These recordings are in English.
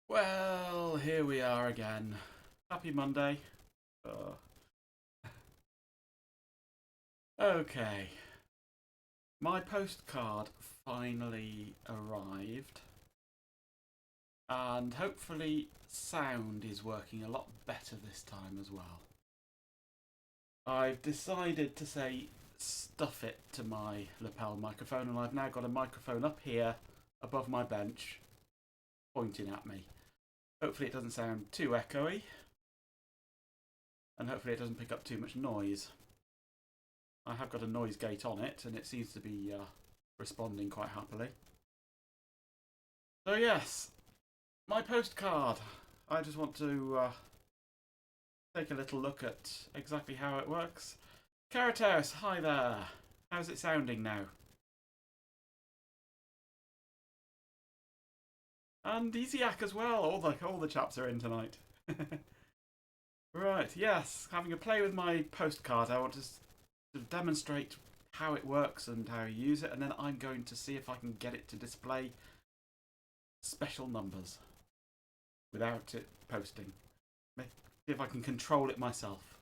Well, here we are again. Happy Monday. Uh, okay, my postcard finally arrived, and hopefully, sound is working a lot better this time as well. I've decided to say stuff it to my lapel microphone, and I've now got a microphone up here above my bench pointing at me. Hopefully, it doesn't sound too echoey, and hopefully, it doesn't pick up too much noise. I have got a noise gate on it, and it seems to be responding quite happily. So yes, my postcard. I just want to take a little look at exactly how it works. Caratos, hi there. How's it sounding now? And Easyak as well. All the chaps are in tonight. Right, yes. Having a play with my postcard, I want to demonstrate how it works and how you use it, and then I'm going to see if I can get it to display special numbers without it posting. See if I can control it myself.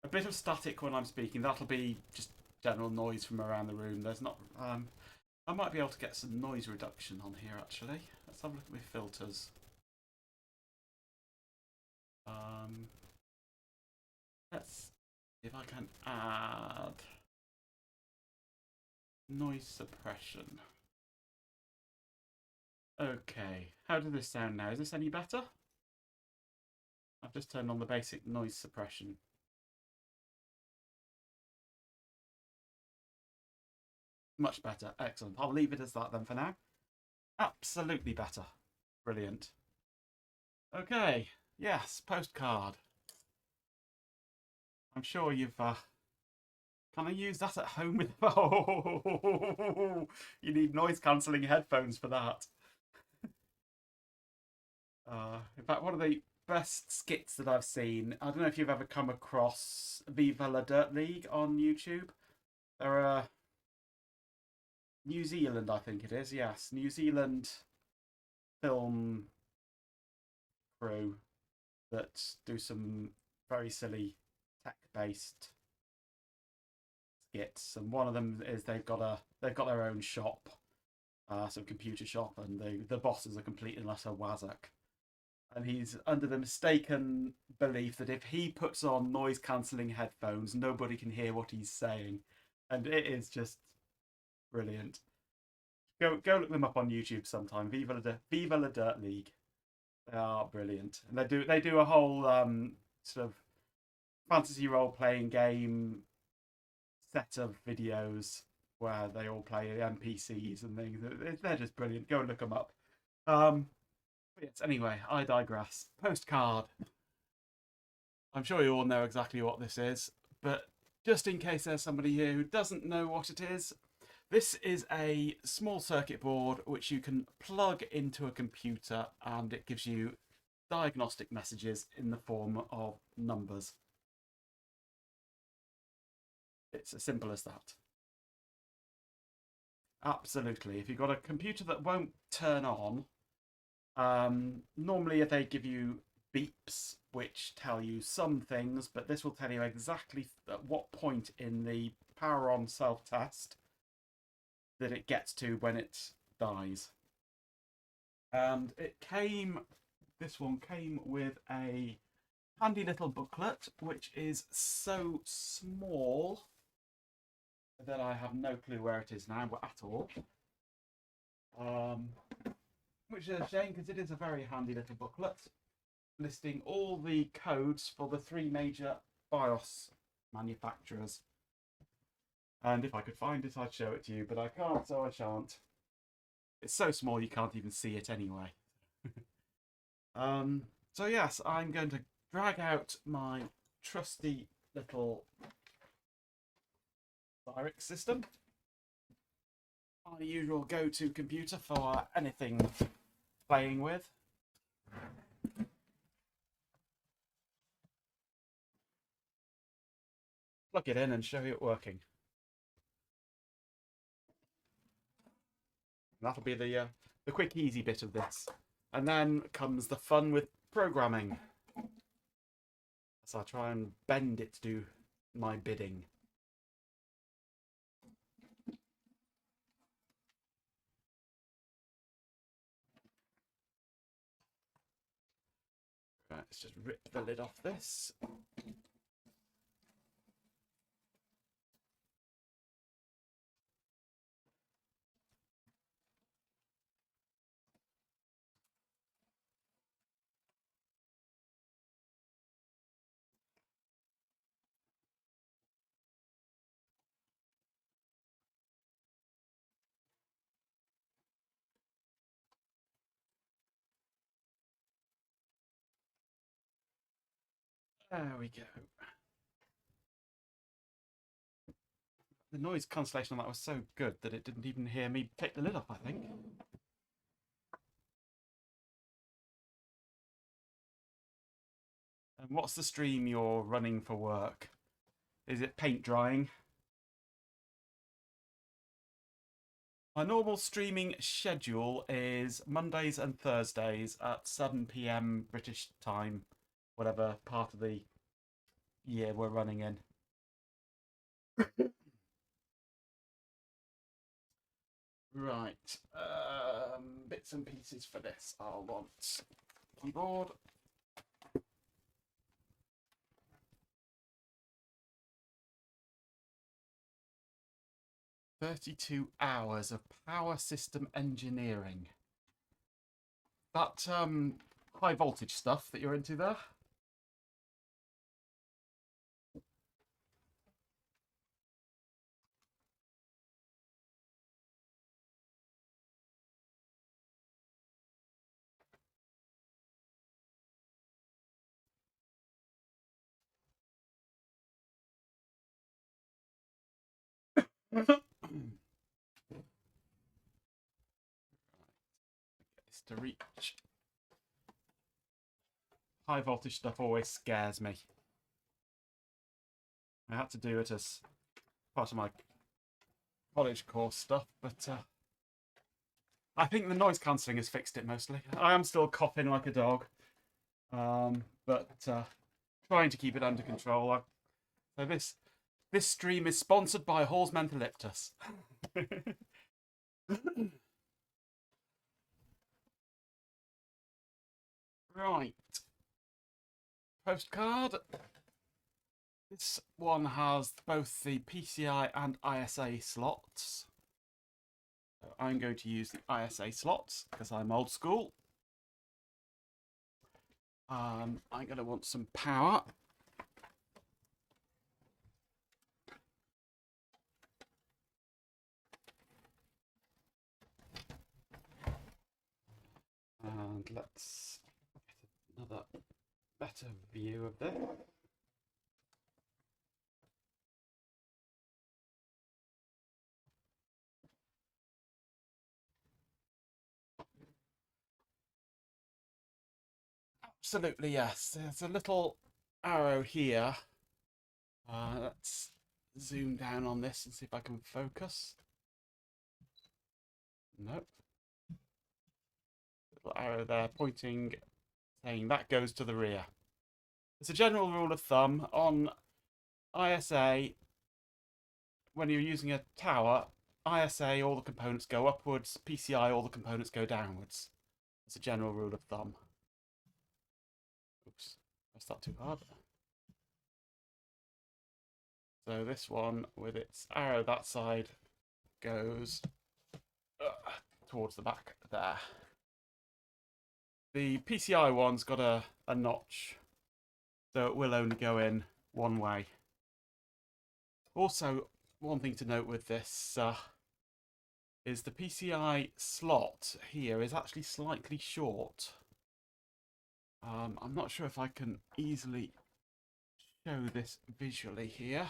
A bit of static when I'm speaking. That'll be just general noise from around the room. There's not. I might be able to get some noise reduction on here actually. Let's have a look at my filters. Let's see if I can add noise suppression. Okay, how does this sound now? Is this any better? I've just turned on the basic noise suppression. Much better. Excellent. I'll leave it as that then for now. Absolutely better. Brilliant. Okay. Yes, postcard. I'm sure you've... Can I use that at home with... Oh, you need noise-cancelling headphones for that. In fact, one of the best skits that I've seen, I don't know if you've ever come across Viva La Dirt League on YouTube. They're New Zealand, I think it is. Yes, New Zealand film crew that do some very silly tech-based skits, and one of them is they've got their own shop, some computer shop, and the boss is a complete and utter wazzock, and he's under the mistaken belief that if he puts on noise-cancelling headphones, nobody can hear what he's saying, and it is just brilliant. Go look them up on YouTube sometime. Viva La Dirt League. They are brilliant, and they do a whole sort of fantasy role playing game set of videos where they all play NPCs and things. They're just brilliant. Go and look them up. But yes, anyway, I digress. Postcard. I'm sure you all know exactly what this is, but just in case there's somebody here who doesn't know what it is, this is a small circuit board which you can plug into a computer, and it gives you diagnostic messages in the form of numbers. It's as simple as that. Absolutely. If you've got a computer that won't turn on, normally they give you beeps which tell you some things, but this will tell you exactly at what point in the power on self-test that it gets to when it dies. And this one came with a handy little booklet, which is so small that I have no clue where it is now at all. Which is a shame, because it is a very handy little booklet listing all the codes for the 3 major BIOS manufacturers. And if I could find it, I'd show it to you, but I can't, so I shan't. It's so small you can't even see it anyway. So yes, I'm going to drag out my trusty little direct system. My usual go-to computer for anything playing with. Plug it in and show you it working. That'll be the quick, easy bit of this. And then comes the fun with programming. So I try and bend it to do my bidding. Right, let's just rip the lid off this. There we go. The noise cancellation on that was so good that it didn't even hear me take the lid off, I think. And what's the stream you're running for work? Is it paint drying? My normal streaming schedule is Mondays and Thursdays at 7 p.m. British time, whatever part of the year we're running in. Right, bits and pieces for this. I'll want keyboard. "32 hours of power system engineering." That high voltage stuff that you're into there? It's to reach. High voltage stuff always scares me. I had to do it as part of my college course stuff, but I think the noise cancelling has fixed it mostly. I am still coughing like a dog, but trying to keep it under control. So this stream is sponsored by Hall's Mentholyptus. Right. Postcard. This one has both the PCI and ISA slots. So I'm going to use the ISA slots because I'm old school. I'm going to want some power. And let's get another better view of this. Absolutely, yes. There's a little arrow here. Let's zoom down on this and see if I can focus. Nope. Little arrow there pointing, saying that goes to the rear. It's a general rule of thumb on ISA. When you're using a tower, ISA, all the components go upwards. PCI, all the components go downwards. It's a general rule of thumb. Oops, pressed that too hard. So this one, with its arrow that side, goes towards the back there. The PCI one's got a notch, so it will only go in one way. Also, one thing to note with this is the PCI slot here is actually slightly short. I'm not sure if I can easily show this visually here.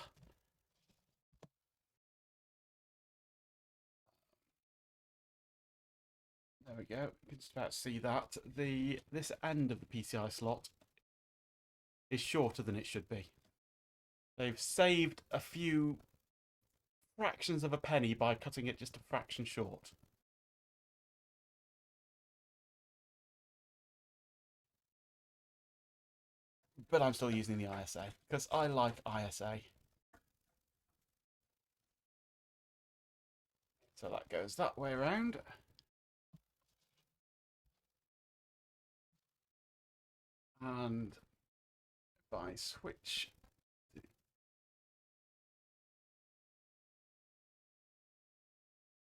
There we go. You can just about see that. This end of the PCI slot is shorter than it should be. They've saved a few fractions of a penny by cutting it just a fraction short. but I'm still using the ISA because I like ISA. So that goes that way around. And if I switch,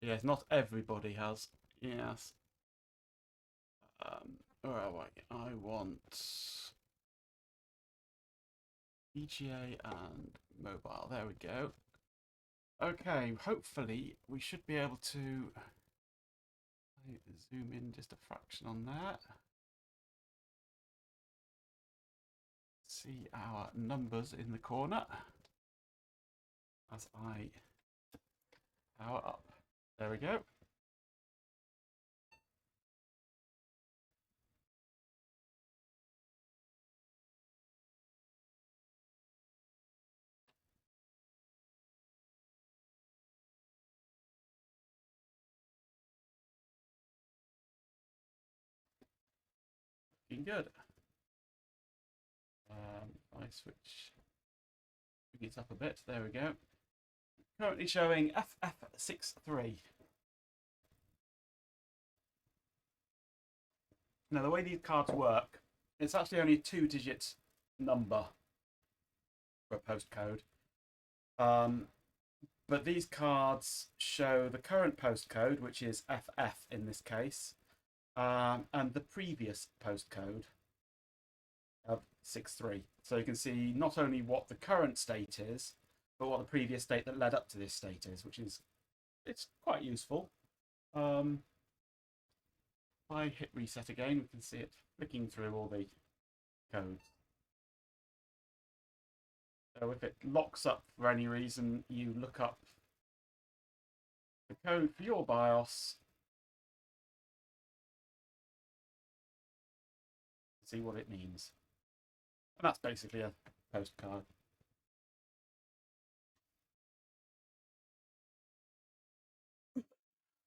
yes, not everybody has. Yes. Where are I want EGA and mobile. There we go. Okay, hopefully we should be able to zoom in just a fraction on that. See our numbers in the corner as I power up. There we go. Looking good. I switch it up a bit. There we go. Currently showing FF63. Now, the way these cards work, it's actually only a 2-digit number for a postcode. But these cards show the current postcode, which is FF in this case, and the previous postcode of 63. So you can see not only what the current state is, but what the previous state that led up to this state is, which is, it's quite useful. If I hit reset again, we can see it flicking through all the codes. So if it locks up for any reason, you look up the code for your BIOS, see what it means. And that's basically a postcard.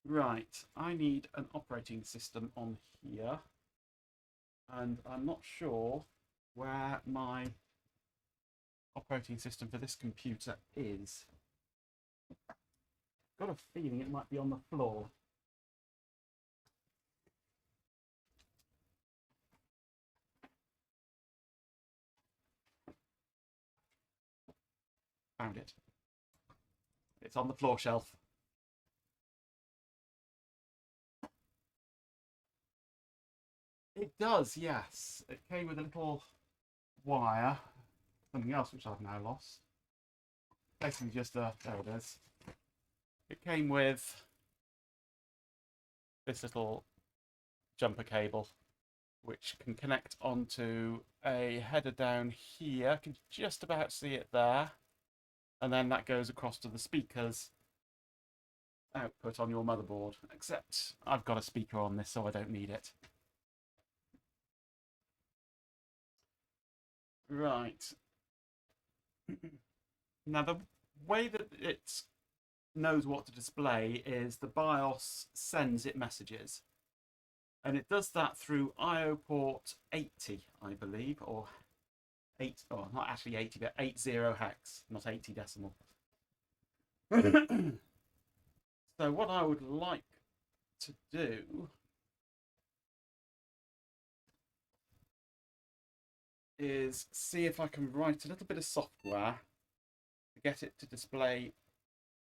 Right, I need an operating system on here. And I'm not sure where my operating system for this computer is. Got a feeling it might be on the floor. Found it. It's on the floor shelf. It does, yes. It came with a little wire, something else which I've now lost. Basically just there it is. It came with this little jumper cable, which can connect onto a header down here. I can just about see it there. And then that goes across to the speakers output on your motherboard, except I've got a speaker on this, so I don't need it. Right. Now, the way that it knows what to display is the BIOS sends it messages. And it does that through IO port 80, I believe, or 8, oh, not actually 80, but 80 hex, not 80 decimal. So what I would like to do is see if I can write a little bit of software to get it to display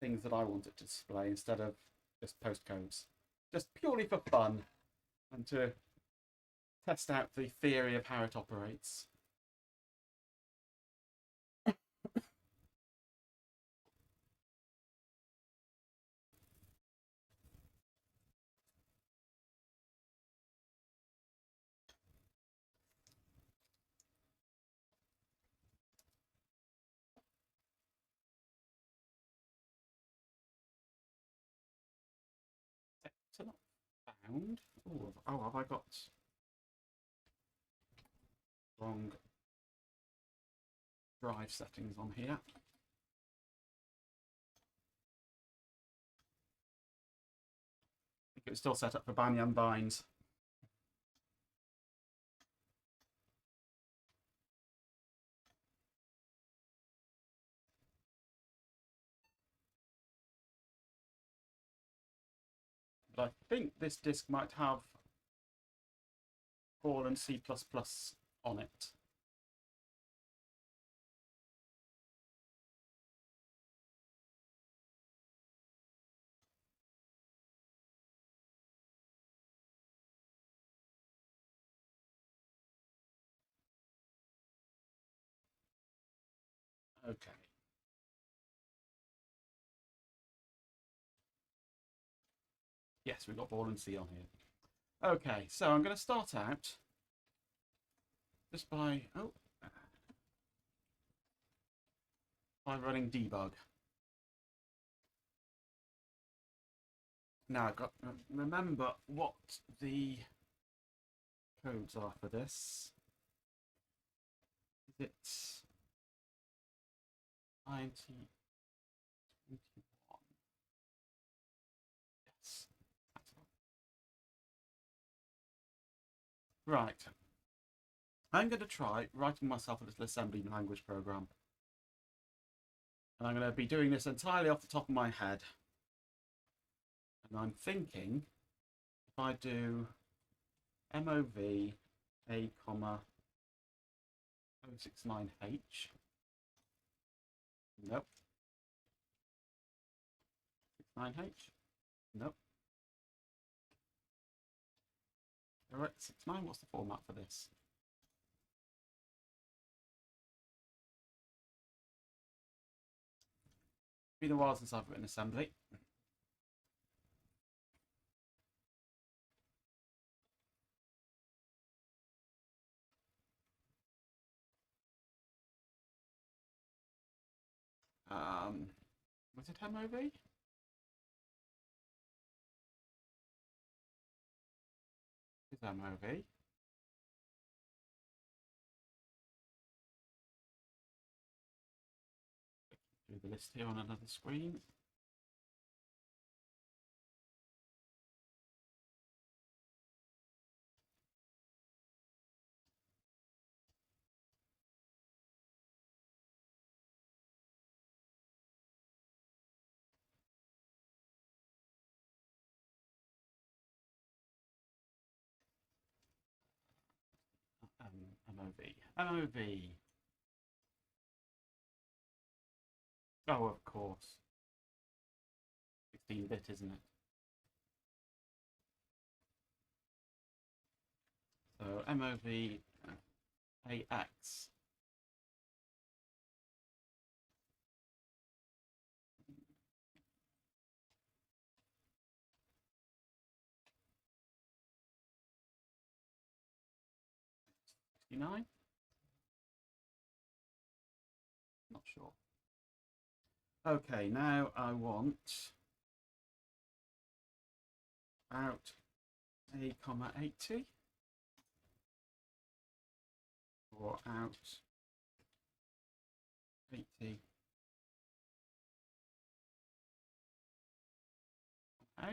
things that I want it to display instead of just postcodes. Just purely for fun and to test out the theory of how it operates. So not found. Oh, have I got wrong drive settings on here? I think it was still set up for Banyan Vines. But I think this disk might have Ball and C++ on it. Okay. Yes, we've got Ball and C on here. Okay, so I'm going to start out just by running debug. Now I've got to remember what the codes are for this. Is it INT 21? Yes. Right. I'm going to try writing myself a little assembly language program. And I'm going to be doing this entirely off the top of my head. And I'm thinking if I do MOV A, 069H. Nope. 69H. Nope. 0x69. What's the format for this? It's been a while since I've written assembly. Was it MOV? Is MOV? Do the list here on another screen. MOV. MOV. Oh, of course. 16-bit, isn't it? So MOV AX. Not sure. Okay, now I want out A, 80 or out 80 A. No,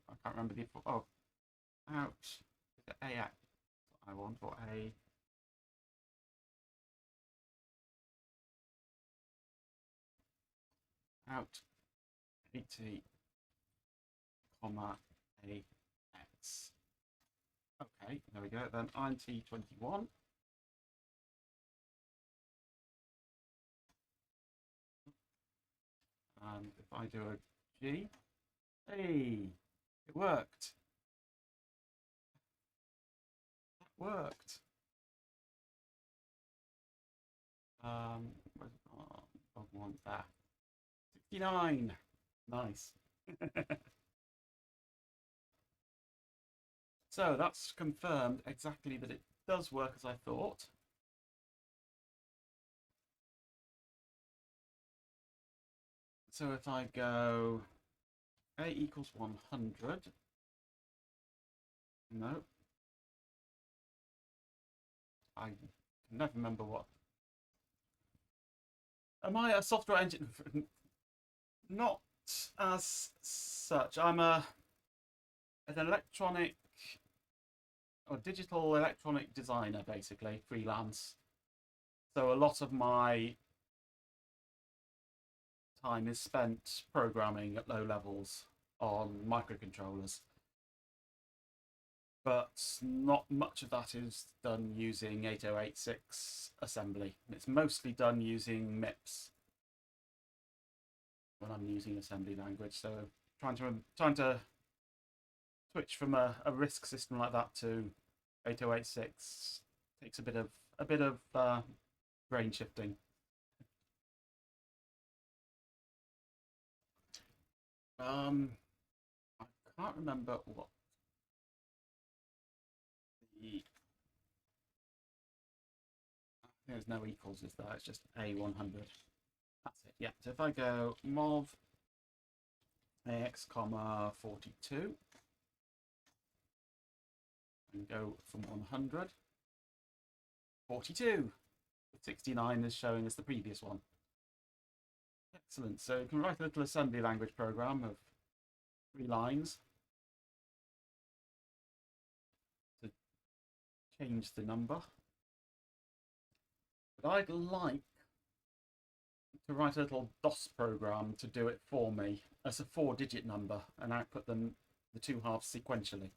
I can't remember the out AX I want, or A out 80 comma AX. Okay, there we go. Then INT 21. And if I do a G, hey, it worked. That worked. Where's one there? 69. Nice. So that's confirmed exactly that it does work as I thought. So if I go A equals 100, no, I can never remember what. Am I a software engineer? Not as such. I'm an electronic or digital electronic designer, basically, freelance. So a lot of my time is spent programming at low levels on microcontrollers, but not much of that is done using 8086 assembly. It's mostly done using MIPS when I'm using assembly language. So trying to switch from a RISC system like that to 8086 takes a bit of brain shifting. I can't remember what there's no equals, is there? It's just A100. That's it. Yeah. So if I go mov AX, 42 and go from 100, 42. 69 is showing as the previous one. Excellent. So you can write a little assembly language program of 3 lines to change the number. But I'd like to write a little DOS program to do it for me as a 4-digit number and output them the 2 halves sequentially.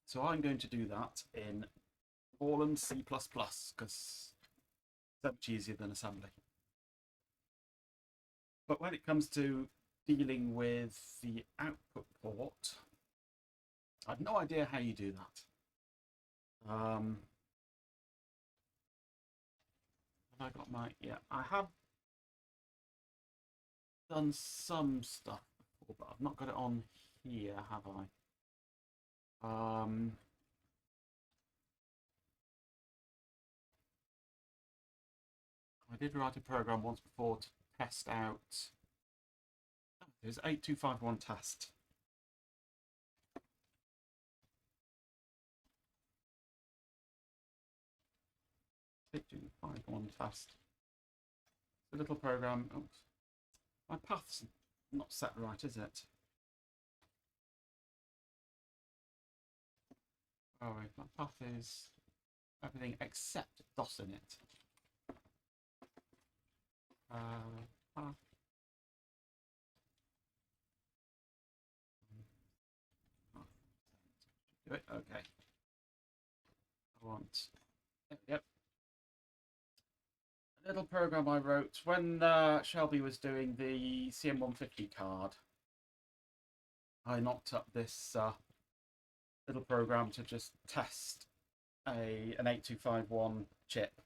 So I'm going to do that in Borland C++ because it's so much easier than assembly. But when it comes to dealing with the output port, I have no idea how you do that. Have I got my... Yeah, I have done some stuff before, but I've not got it on here, have I? I did write a program once before to test out... There's 8251 test. 8251 test. The little program. Oops. My path's not set right, is it? Oh, wait, my path is everything except DOS in it. Path. Do it. Okay. I want. Yep. A little program I wrote when Shelby was doing the CM150 card. I knocked up this little program to just test an 8251 chip.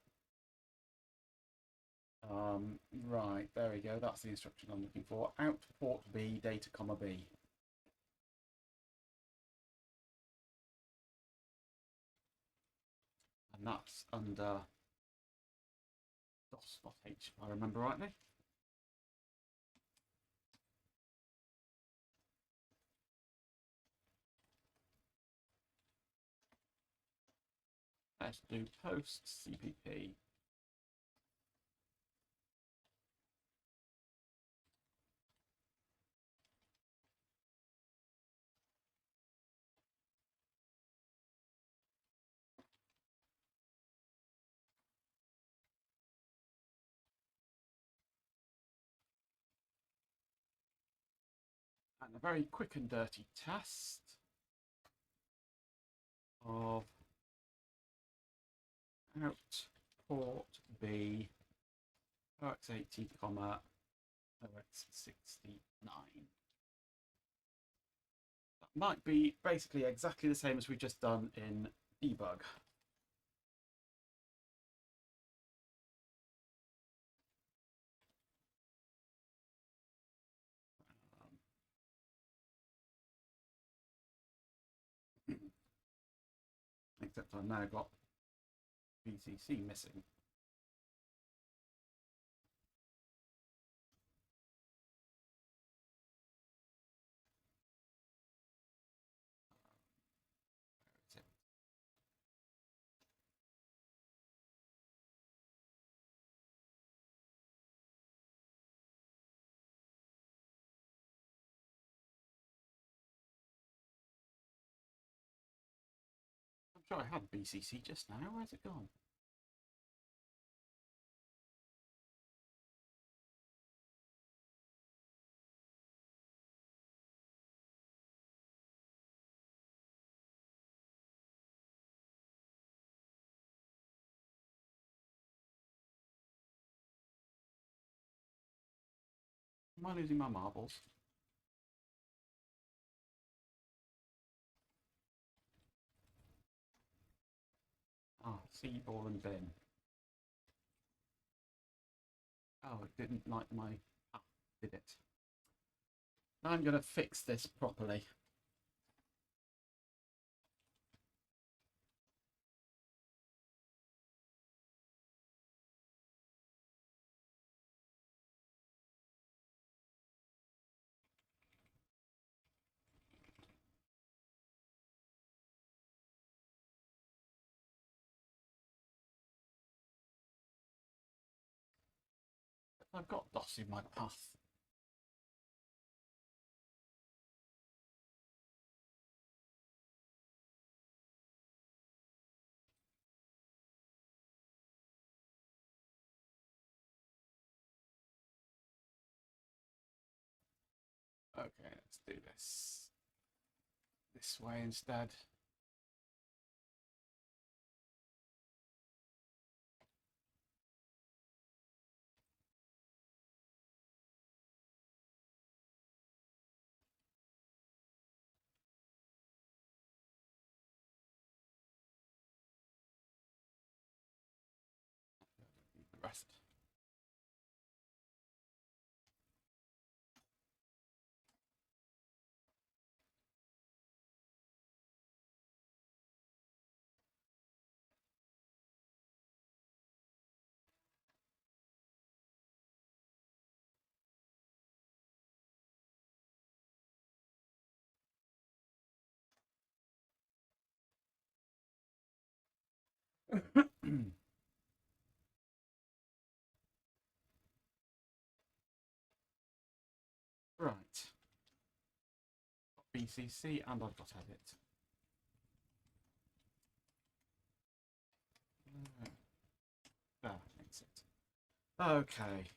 Right, there we go. That's the instruction I'm looking for. Out port B, data comma B. And that's under DOS.h, if I remember rightly. Let's do post CPP. And a very quick and dirty test of out port B OX80, OX69. That might be basically exactly the same as we've just done in debug. Except I've now got VCC missing. I'm sure I had BCC just now. Where's it gone? Am I losing my marbles? Ah, seed ball and bin. Oh, it didn't like my... Ah, did it? Now I'm going to fix this properly. I've got dots in my path. Okay, let's do this way instead. The rest. Right. BCC and I've got edit. That makes it. Okay.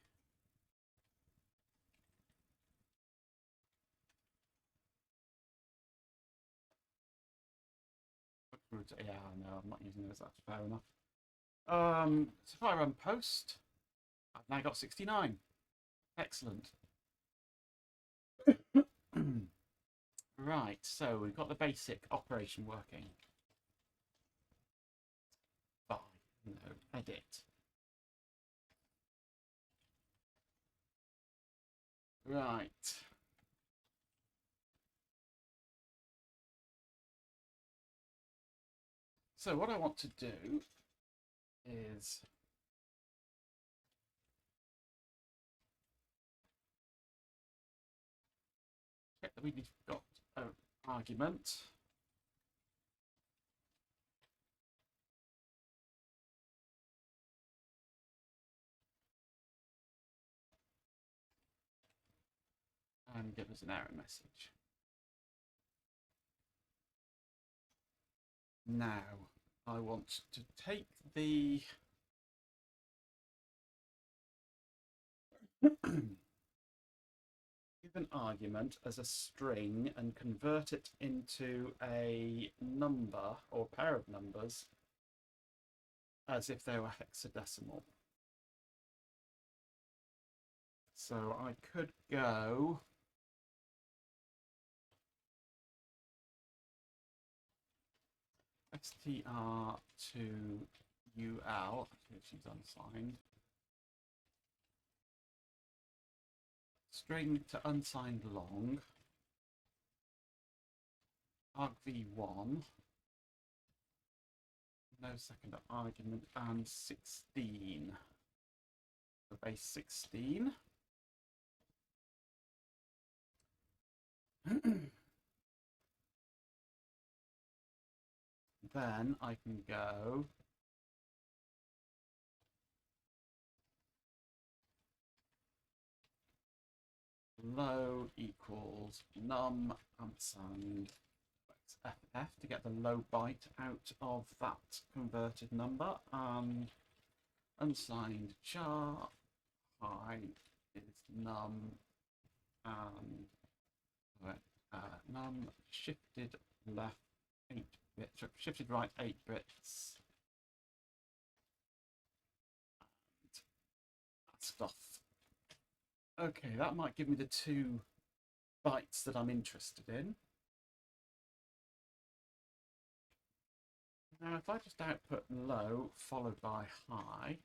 Yeah, no, I'm not using those. That's fair enough. So if I run post, I've now got 69. Excellent. Right, so we've got the basic operation working. Fine. No, edit. Right. So what I want to do is check that we've got an argument. And give us an error message. Now, I want to take the give an argument as a string and convert it into a number or pair of numbers as if they were hexadecimal. So I could go str to ul, if she's unsigned, string to unsigned long, argv1, no second argument, and 16, the base 16. Then I can go low equals num ampersand ff to get the low byte out of that converted number, and unsigned char high is num and num shifted left 8 bits, shifted right 8 bits, and that stuff. Okay, that might give me the 2 bytes that I'm interested in. Now, if I just output low followed by high,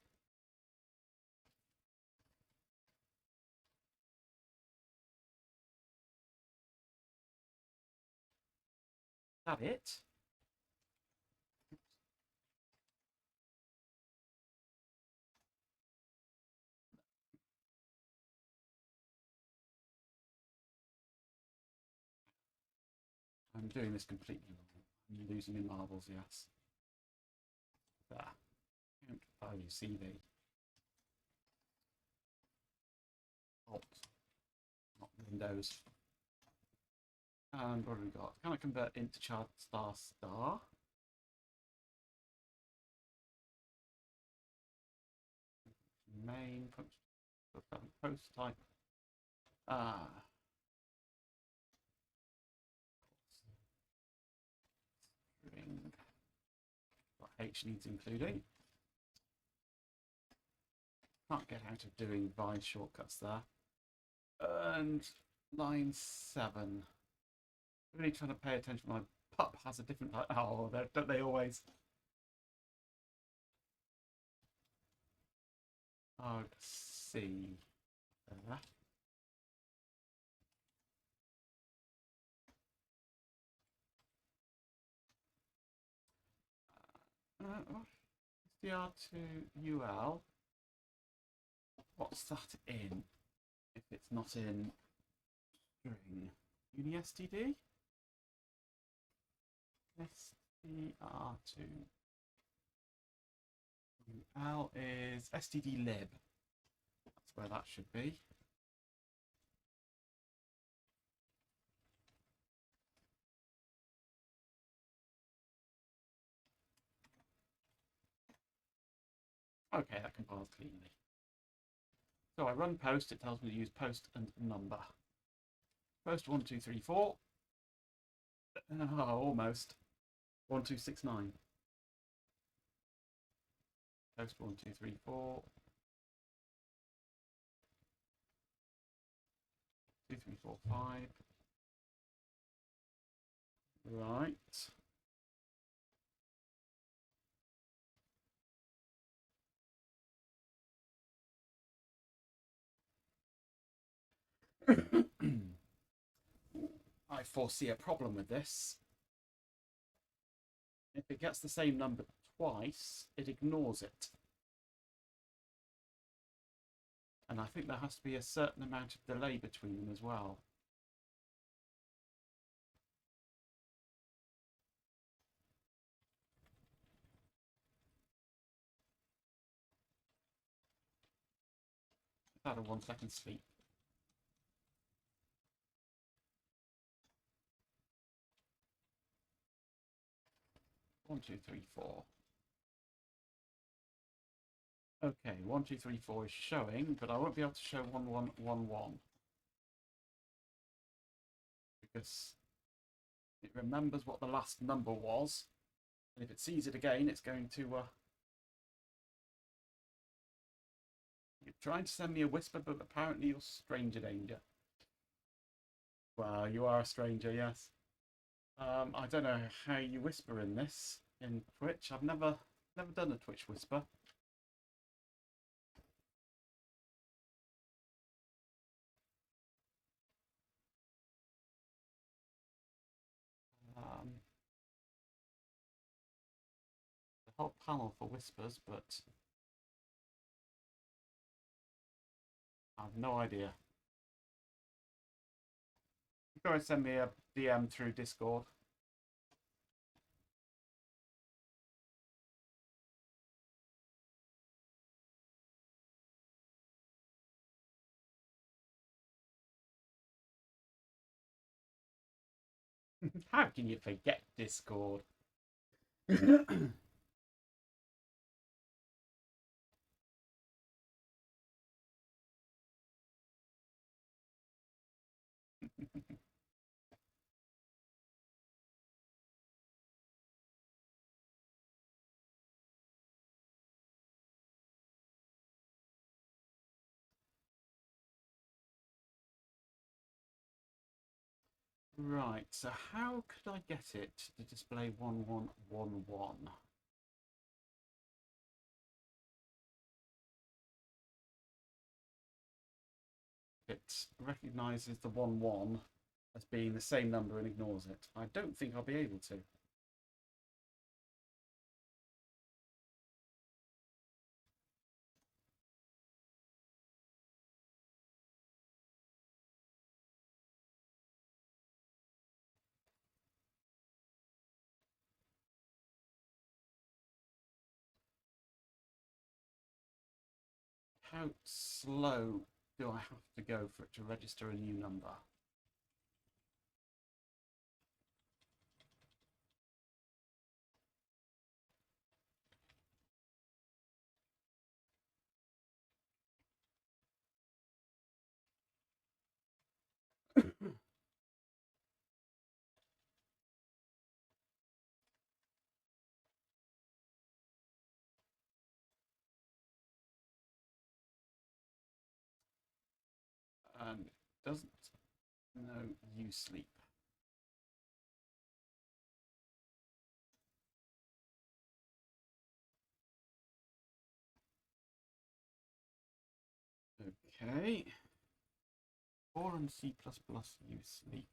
is that it? I'm doing this completely wrong. I'm losing in marbles, yes. There. Count value CV. Alt, not Windows. And what have we got? Can I convert into chart star star? Main function, post type. String. What H needs including. Can't get out of doing Vine shortcuts there. And line 7. Really trying to pay attention. My pup has a different. Oh, don't they always? Oh, C. There. SDR2UL. What's that in? If it's not in string. UniSTD? SDR2. UL is stdlib. That's where that should be. Okay, that compiles cleanly. So I run post, it tells me to use post and number. Post 1234. Oh, almost. 1269. Post 1234. 2345. Right. I foresee a problem with this. If it gets the same number twice, it ignores it. And I think there has to be a certain amount of delay between them as well. About a 1 second sleep. One, two, three, four. Okay, 1234 is showing, but I won't be able to show 1111 because it remembers what the last number was, and if it sees it again, it's going to. You're trying to send me a whisper, but apparently you're stranger danger. Well, you are a stranger, yes. I don't know how you whisper in this in Twitch. I've never done a Twitch whisper. The whole panel for whispers, but I have no idea. You can always send me a DM through Discord. How can you forget Discord? Right, so how could I get it to display 1111? It recognises the 1 1 as being the same number and ignores it. I don't think I'll be able to. How slow do I have to go for it to register a new number? And it doesn't know you sleep. Okay. Or in C++ you sleep.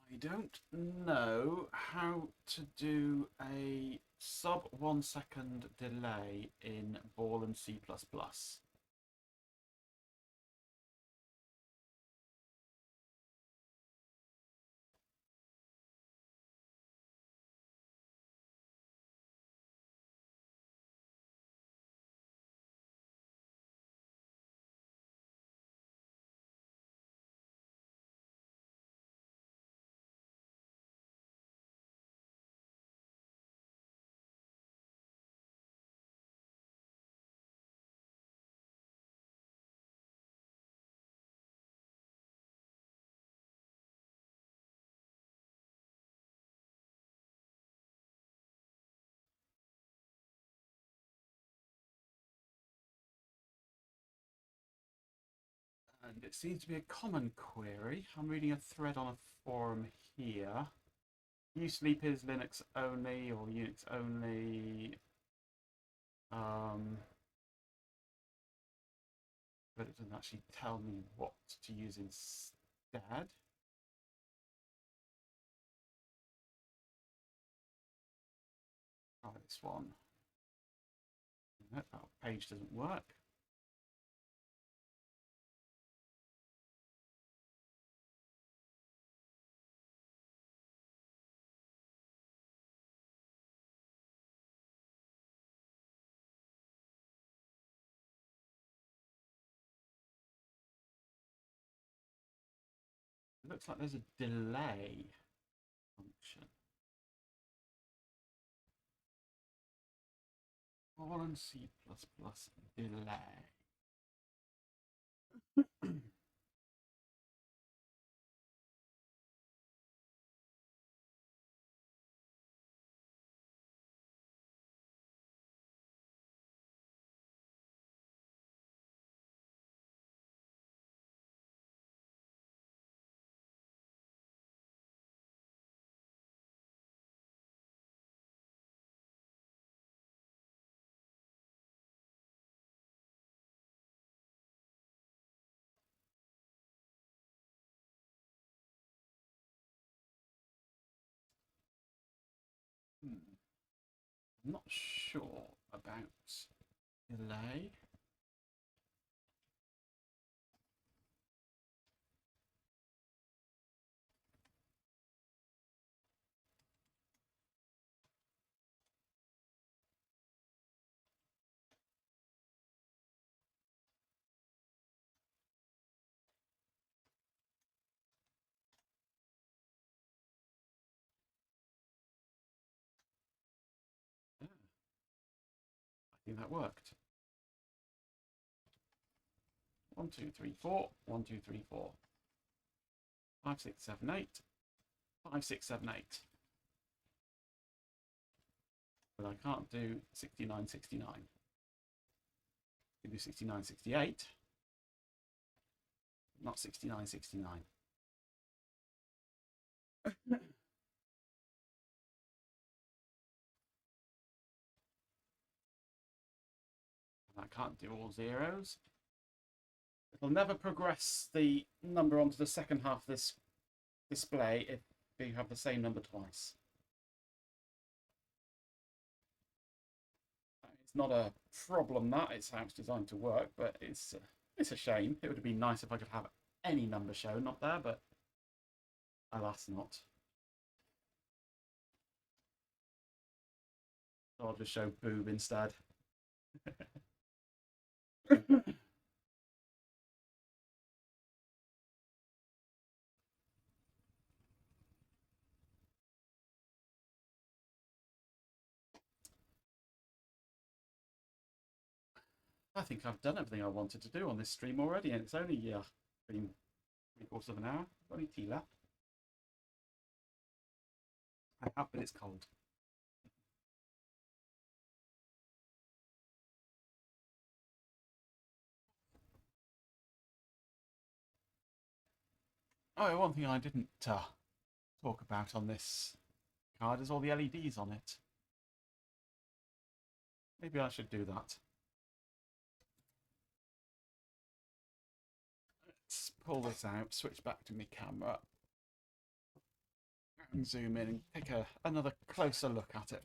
I don't know how to do a sub 1 second delay in Ball and C++. And it seems to be a common query. I'm reading a thread on a forum here. Usleep is Linux only or Unix only. But it doesn't actually tell me what to use instead. Try this one. No, that page doesn't work. It looks like there's a delay function. All in C++ delay. I'm not sure about delay. think that worked. 1, 2, 3, 4. 1, 2, 3, 4. 5, 6, 7, 8. 5, 6, 7, 8. But I can't do 69, 69. I can do 69, 68. Not 69, 69. I can't do all zeros. It'll never progress the number onto the second half of this display if you have the same number twice. It's not a problem that, it's how it's designed to work, but it's a shame. It would have been nice if I could have any number shown up there, but alas not. So I'll just show boob instead. I think I've done everything I wanted to do on this stream already, and it's only been 3/4 of an hour. Only tea left. I have, but it's cold. Oh, one thing I didn't talk about on this card is all the LEDs on it. Maybe I should do that. Let's pull this out, switch back to my camera, and zoom in and take another closer look at it.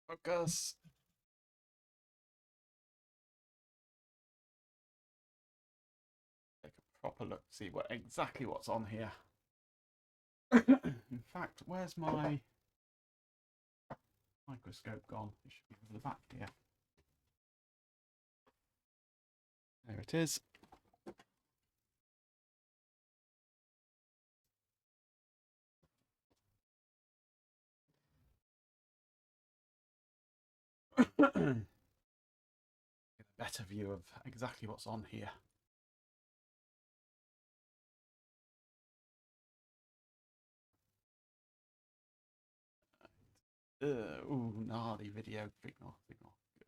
Focus. Take a proper look, see exactly what's on here. In fact, where's my microscope gone? It should be over the back here. There it is. Get a better view of exactly what's on here. Ooh, gnarly video signal.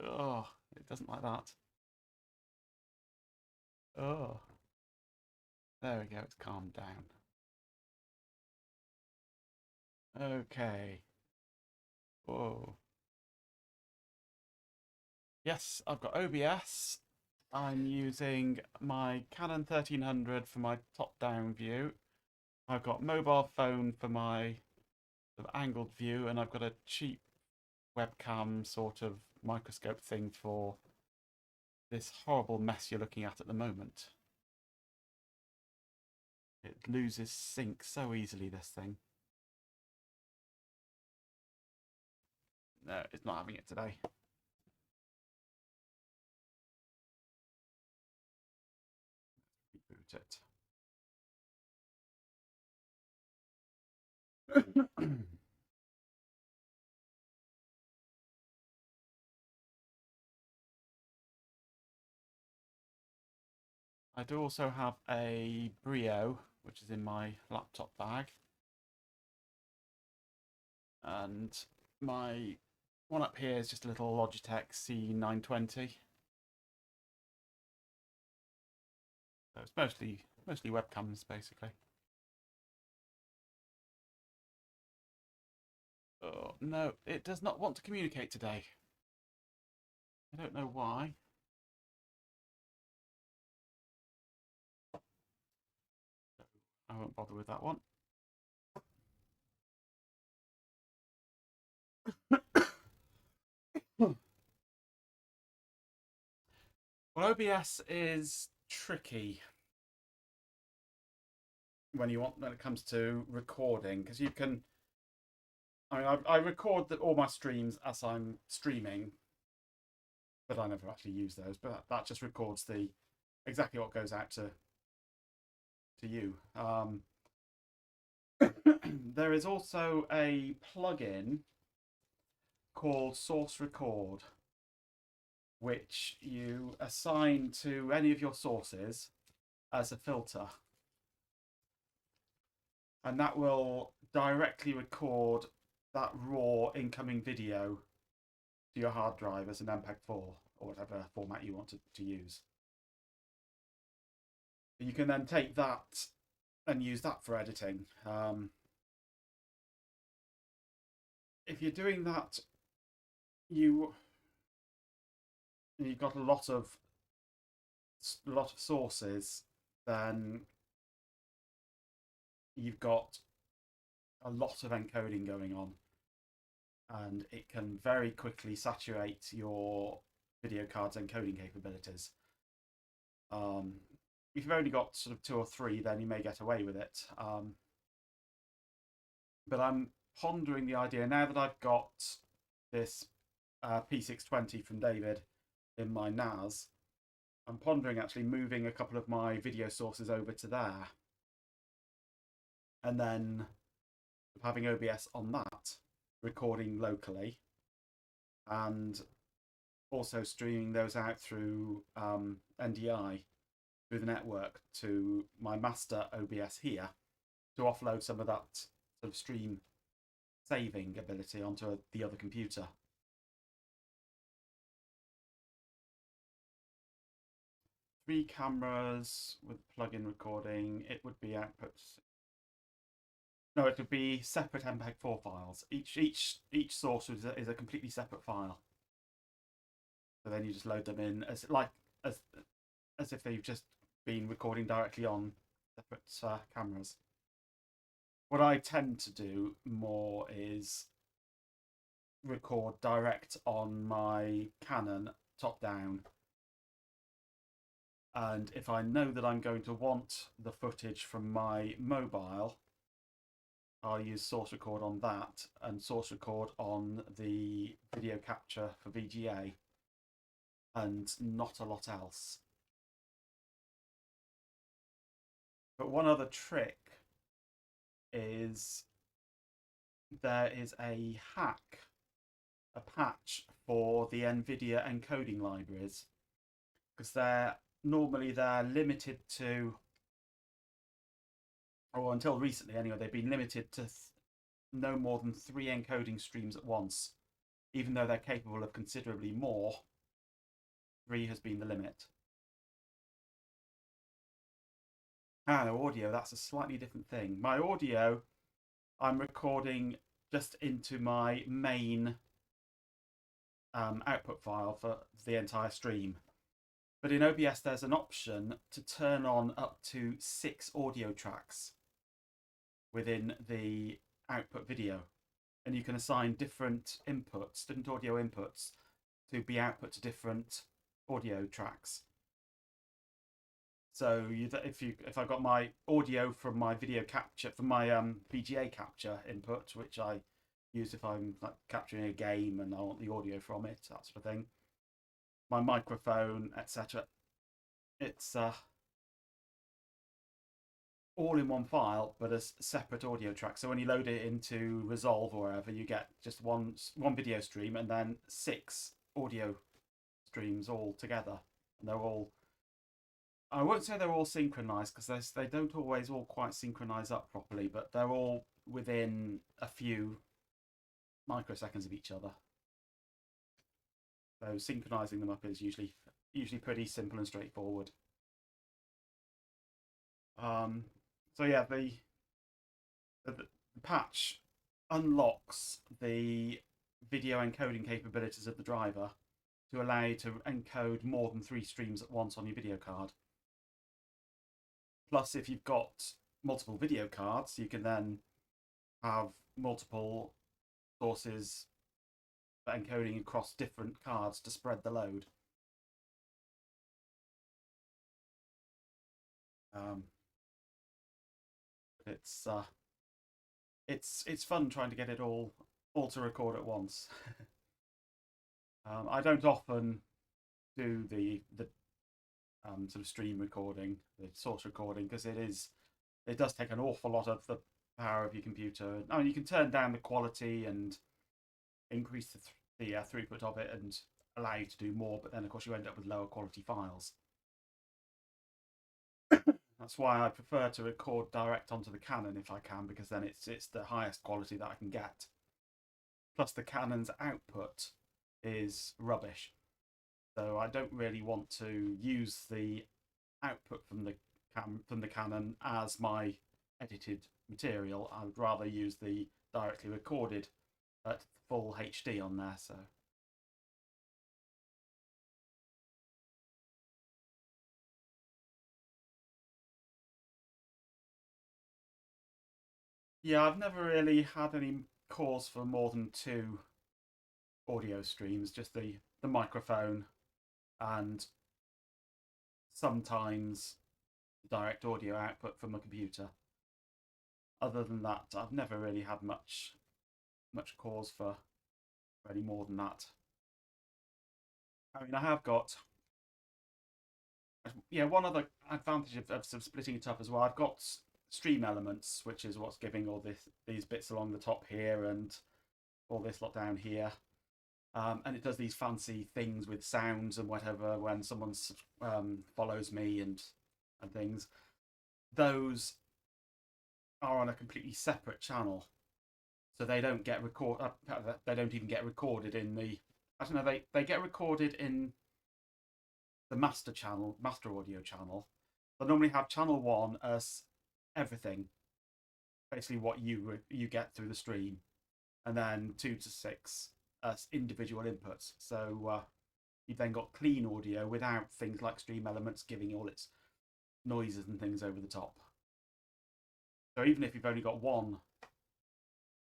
Oh, it doesn't like that. Oh, there we go. It's calmed down. Okay. Whoa. Yes, I've got OBS. I'm using my Canon 1300 for my top-down view. I've got mobile phone for my sort of angled view, and I've got a cheap webcam sort of microscope thing for this horrible mess you're looking at the moment. It loses sync so easily, this thing. No, it's not having it today. Reboot it. I do also have a Brio, which is in my laptop bag. And my one up here is just a little Logitech C920. So it's mostly webcams, basically. Oh, no, it does not want to communicate today. I don't know why. I won't bother with that one. Well, OBS is tricky when it comes to recording, because you can. I mean, I record all my streams as I'm streaming, but I never actually use those. But that just records exactly what goes out to you. There is also a plugin called Source Record, which you assign to any of your sources as a filter. And that will directly record that raw incoming video to your hard drive as an MPEG-4 or whatever format you want to use. You can then take that and use that for editing. If you're doing that, you've got a lot of sources, then you've got a lot of encoding going on, and it can very quickly saturate your video card's encoding capabilities. If you've only got sort of 2 or 3, then you may get away with it. But I'm pondering the idea now that I've got this P620 from David in my NAS. I'm pondering actually moving a couple of my video sources over to there, and then having OBS on that, recording locally, and also streaming those out through NDI through the network to my master OBS here to offload some of that sort of stream saving ability onto the other computer. Three cameras with plug-in recording. It would be outputs. No, it would be separate MPEG-4 files. Each source is a completely separate file. So then you just load them in as if they've just been recording directly on separate cameras. What I tend to do more is record direct on my Canon top down, and if I know that I'm going to want the footage from my mobile, I'll use source record on that and source record on the video capture for VGA, and not a lot else. But one other trick is there is a patch for the NVIDIA encoding libraries, because they're limited to, or until recently anyway, they've been limited to no more than 3 encoding streams at once. Even though they're capable of considerably more, 3 has been the limit. No, audio, that's a slightly different thing. My audio, I'm recording just into my main output file for the entire stream. But in OBS, there's an option to turn on up to 6 audio tracks within the output video. And you can assign different audio inputs to be output to different audio tracks. So if I've got my audio from my video capture, from my VGA capture input, which I use if I'm capturing a game and I want the audio from it, that sort of thing, my microphone, etc., it's all in one file, but as separate audio tracks. So when you load it into Resolve or wherever, you get just one video stream and then 6 audio streams all together, and they're all, I won't say they're all synchronized, because they don't always all quite synchronize up properly, but they're all within a few microseconds of each other. So synchronizing them up is usually pretty simple and straightforward. So yeah, the patch unlocks the video encoding capabilities of the driver to allow you to encode more than 3 streams at once on your video card. Plus, if you've got multiple video cards, you can then have multiple sources for encoding across different cards to spread the load. It's fun trying to get it all to record at once. I don't often do the sort of stream recording, the source recording, because it does take an awful lot of the power of your computer. I mean, you can turn down the quality and increase the throughput of it and allow you to do more, but then of course you end up with lower quality files. That's why I prefer to record direct onto the Canon if I can, because then it's the highest quality that I can get. Plus the Canon's output is rubbish, so I don't really want to use the output from the Canon as my edited material. I would rather use the directly recorded at full HD on there. So yeah, I've never really had any cause for more than two audio streams, just the microphone and sometimes direct audio output from a computer. Other than that, I've never really had much cause for any more than that. I mean, I have got one other advantage of splitting it up as well. I've got stream elements, which is what's giving all these bits along the top here and all this lot down here. And it does these fancy things with sounds and whatever when someone follows me and things. Those are on a completely separate channel, so they don't get they don't even get recorded in the. I don't know. They get recorded in the master channel, master audio channel. They normally have channel 1 as everything, basically what you get through the stream, and then 2 to 6 as individual inputs. So you've then got clean audio without things like stream elements giving all its noises and things over the top. So even if you've only got one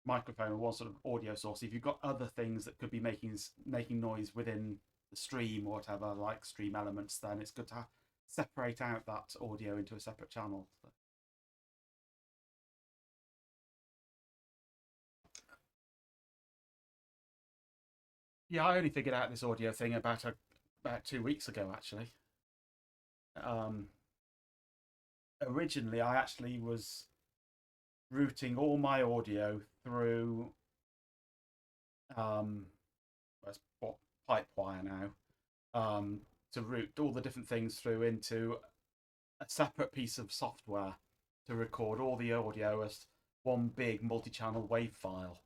microphone or one sort of audio source, if you've got other things that could be making noise within the stream or whatever, like stream elements, then it's good to separate out that audio into a separate channel. Yeah, I only figured out this audio thing about 2 weeks ago, actually. Originally, I actually was routing all my audio through that's Pipewire now, to route all the different things through into a separate piece of software to record all the audio as one big multi-channel WAV file.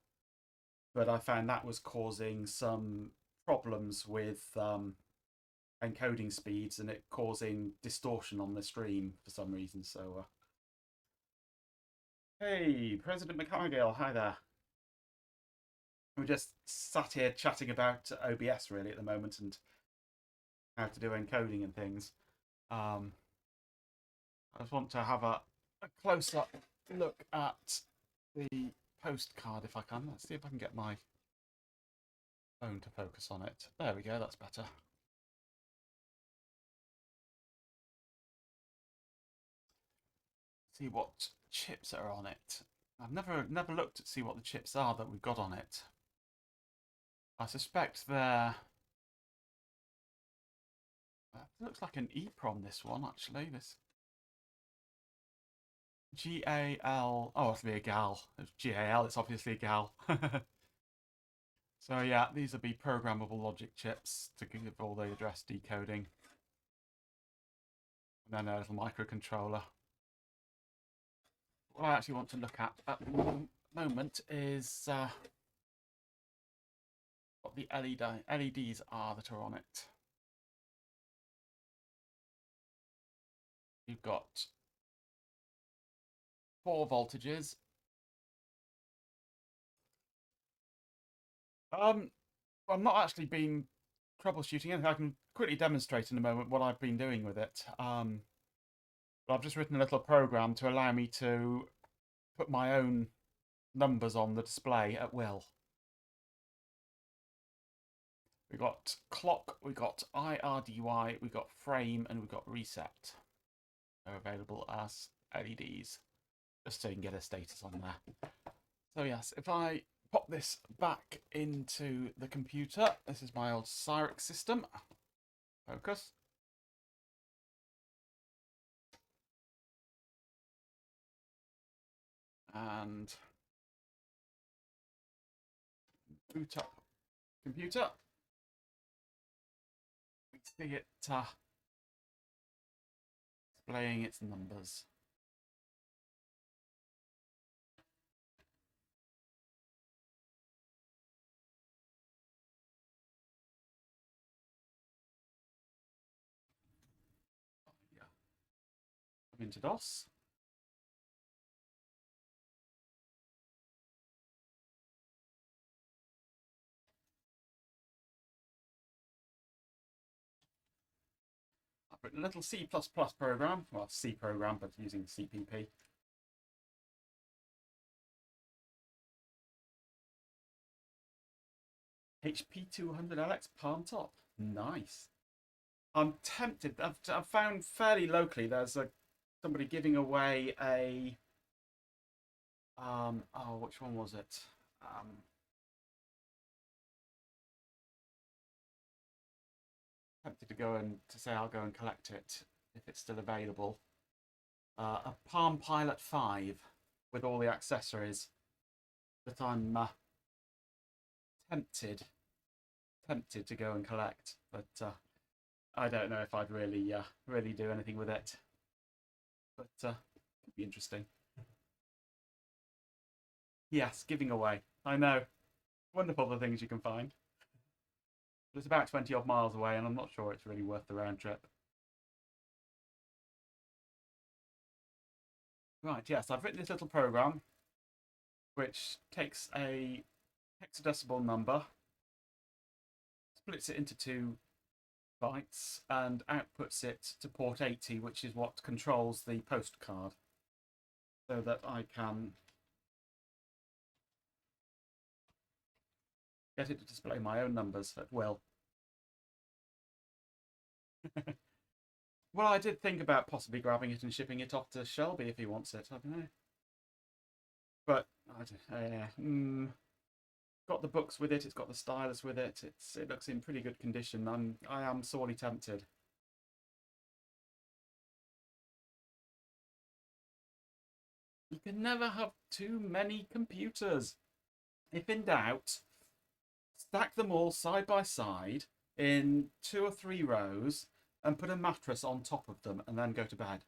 But I found that was causing some problems with encoding speeds and it causing distortion on the stream for some reason. So, hey, President McCargill, hi there. We're just sat here chatting about OBS really at the moment and how to do encoding and things. I just want to have a close-up look at the postcard if I can. Let's see if I can get my phone to focus on it. There we go, that's better. See what chips are on it. I've never looked to see what the chips are that we've got on it. I suspect they're. It looks like an EEPROM, this one, actually. This GAL. Oh, it's be a GAL. It's GAL, it's obviously a GAL. So yeah, these will be programmable logic chips to give all the address decoding. And then a little microcontroller. What I actually want to look at the moment is what the LEDs are that are on it. You've got 4 voltages. I'm not actually been troubleshooting anything. I can quickly demonstrate in a moment what I've been doing with it. But I've just written a little program to allow me to put my own numbers on the display at will. We've got clock, we've got IRDY, we've got frame, and we've got reset. They're available as LEDs, just so you can get a status on there. So yes, if I pop this back into the computer, this is my old Cyrix system. Focus. and boot up computer. We see it displaying its numbers. Oh, yeah. Come into DOS. I've written a little C++ program, well, C program, but using CPP. HP 200LX palm top. Nice. I'm tempted. I've found fairly locally there's somebody giving away a oh, which one was it? Tempted to go and to say I'll go and collect it if it's still available. A Palm Pilot 5 with all the accessories that I'm tempted to go and collect, but I don't know if I'd really do anything with it. But could be interesting. Yes, giving away. I know. Wonderful the things you can find. But it's about 20 odd miles away, and I'm not sure it's really worth the round trip. Right, yes, I've written this little program which takes a hexadecimal number, splits it into 2 bytes, and outputs it to port 80, which is what controls the postcard, so that I can get it to display my own numbers at will. Well, I did think about possibly grabbing it and shipping it off to Shelby if he wants it. I don't know. But got the books with it. It's got the stylus with it. It looks in pretty good condition. I am sorely tempted. You can never have too many computers. If in doubt, stack them all side by side in 2 or 3 rows and put a mattress on top of them and then go to bed.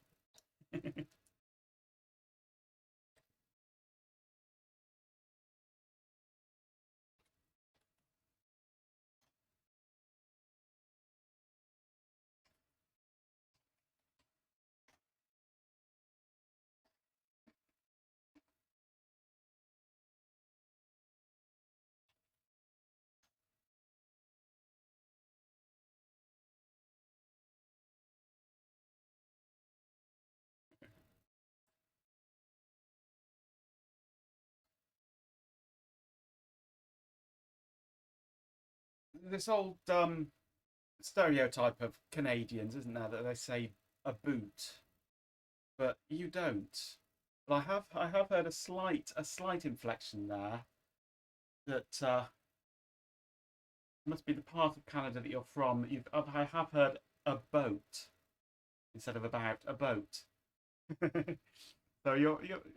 This old stereotype of Canadians, isn't there, that they say a boot, but you don't. But I have heard a slight inflection there that must be the part of Canada that you're from. I have heard a boat instead of about a boat. So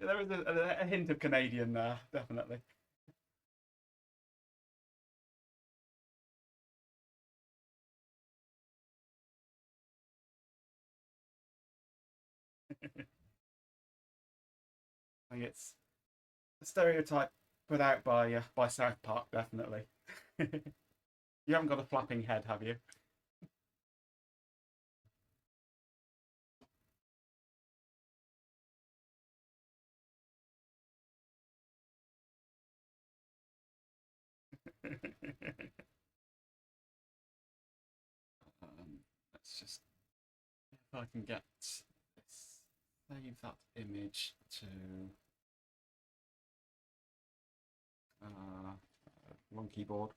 there is a hint of Canadian there, definitely. I think it's a stereotype put out by South Park, definitely. You haven't got a flapping head, have you? Let's just if I can get this, save that image to one keyboard.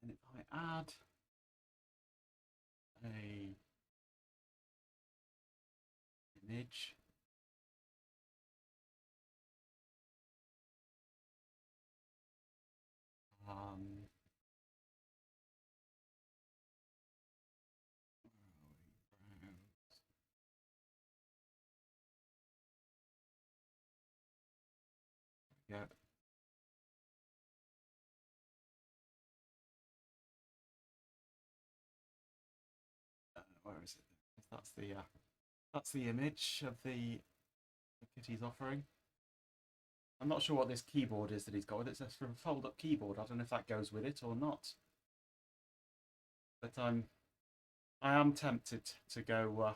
And if I add a image, Yeah. Where is it? That's the image of the kit he's offering. I'm not sure what this keyboard is that he's got with it. It's a sort of fold-up keyboard. I don't know if that goes with it or not. But I am tempted to go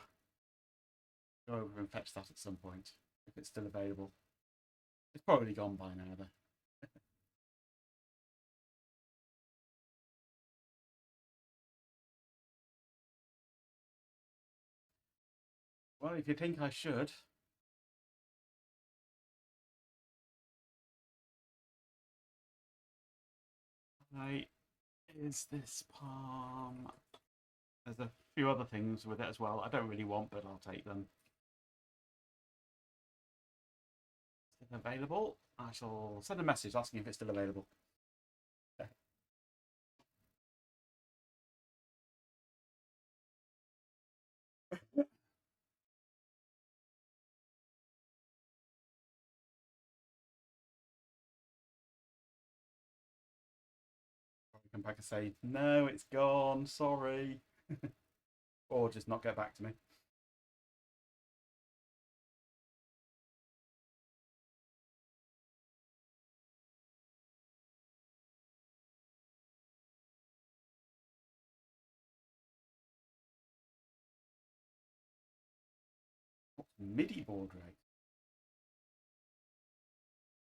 over and fetch that at some point if it's still available. It's probably gone by now, though. Well, if you think I should, right, is this palm? There's a few other things with it as well. I don't really want, but I'll take them. Is it available? I shall send a message asking if it's still available. Come back and say, no, it's gone, sorry. Or just not get back to me. What's MIDI board rate?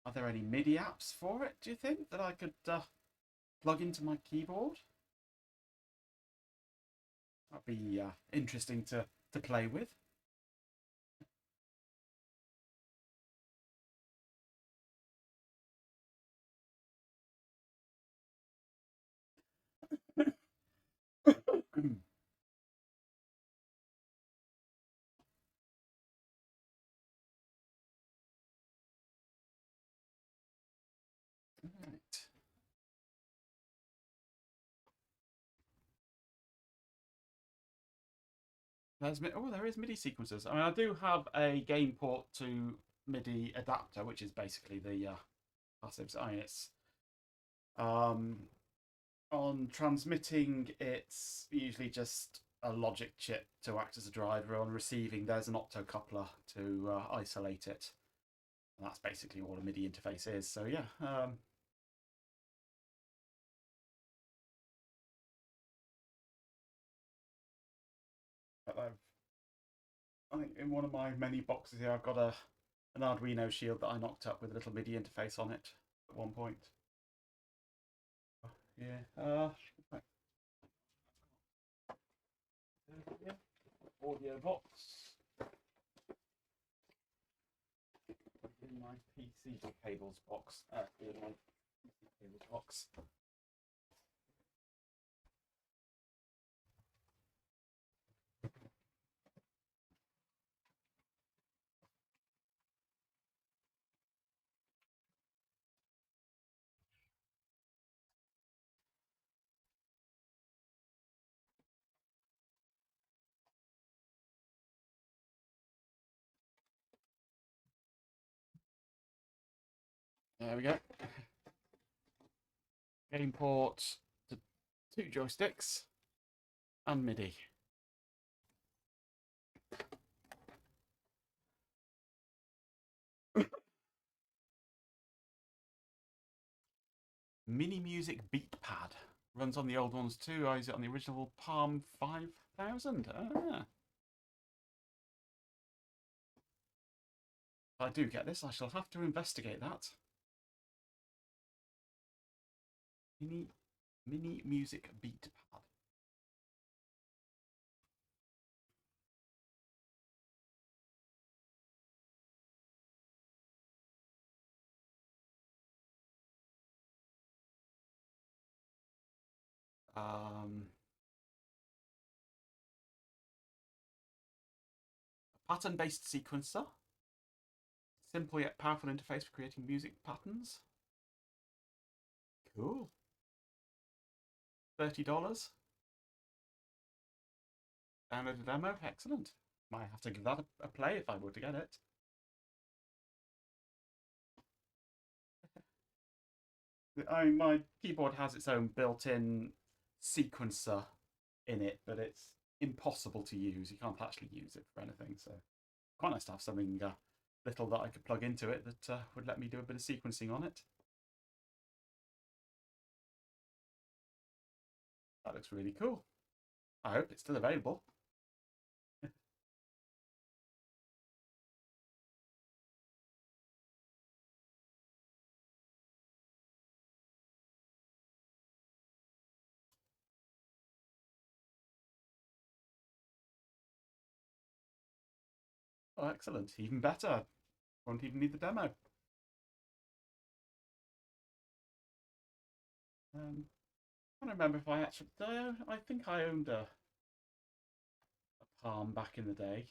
Are there any MIDI apps for it, do you think, that I could plug into my keyboard? That'd be interesting to play with. Right. There is MIDI sequences. I mean, I do have a game port to MIDI adapter, which is basically the passives. I mean, it's um, on transmitting, it's usually just a logic chip to act as a driver. On receiving, there's an optocoupler to isolate it. And that's basically all a MIDI interface is. So yeah. I think in one of my many boxes here, I've got an Arduino shield that I knocked up with a little MIDI interface on it at one point. Yeah. Audio box in my PC cables box. In my PC cables box. There we go. Game port to 2 joysticks and MIDI. Mini Music Beat Pad. Runs on the old ones too. I use it on the original Palm 5000. Ah. If I do get this, I shall have to investigate that. Mini Music Beat Pad. Pattern-based sequencer. Simple yet powerful interface for creating music patterns. Cool. $30. Download a demo. Excellent. Might have to give that a play if I were to get it. I mean, my keyboard has its own built-in sequencer in it, but it's impossible to use. You can't actually use it for anything. So quite nice to have something little that I could plug into it that would let me do a bit of sequencing on it. That looks really cool. I hope it's still available. Oh, excellent. Even better. Won't even need the demo. I don't remember if I actually did. I think I owned a Palm back in the day.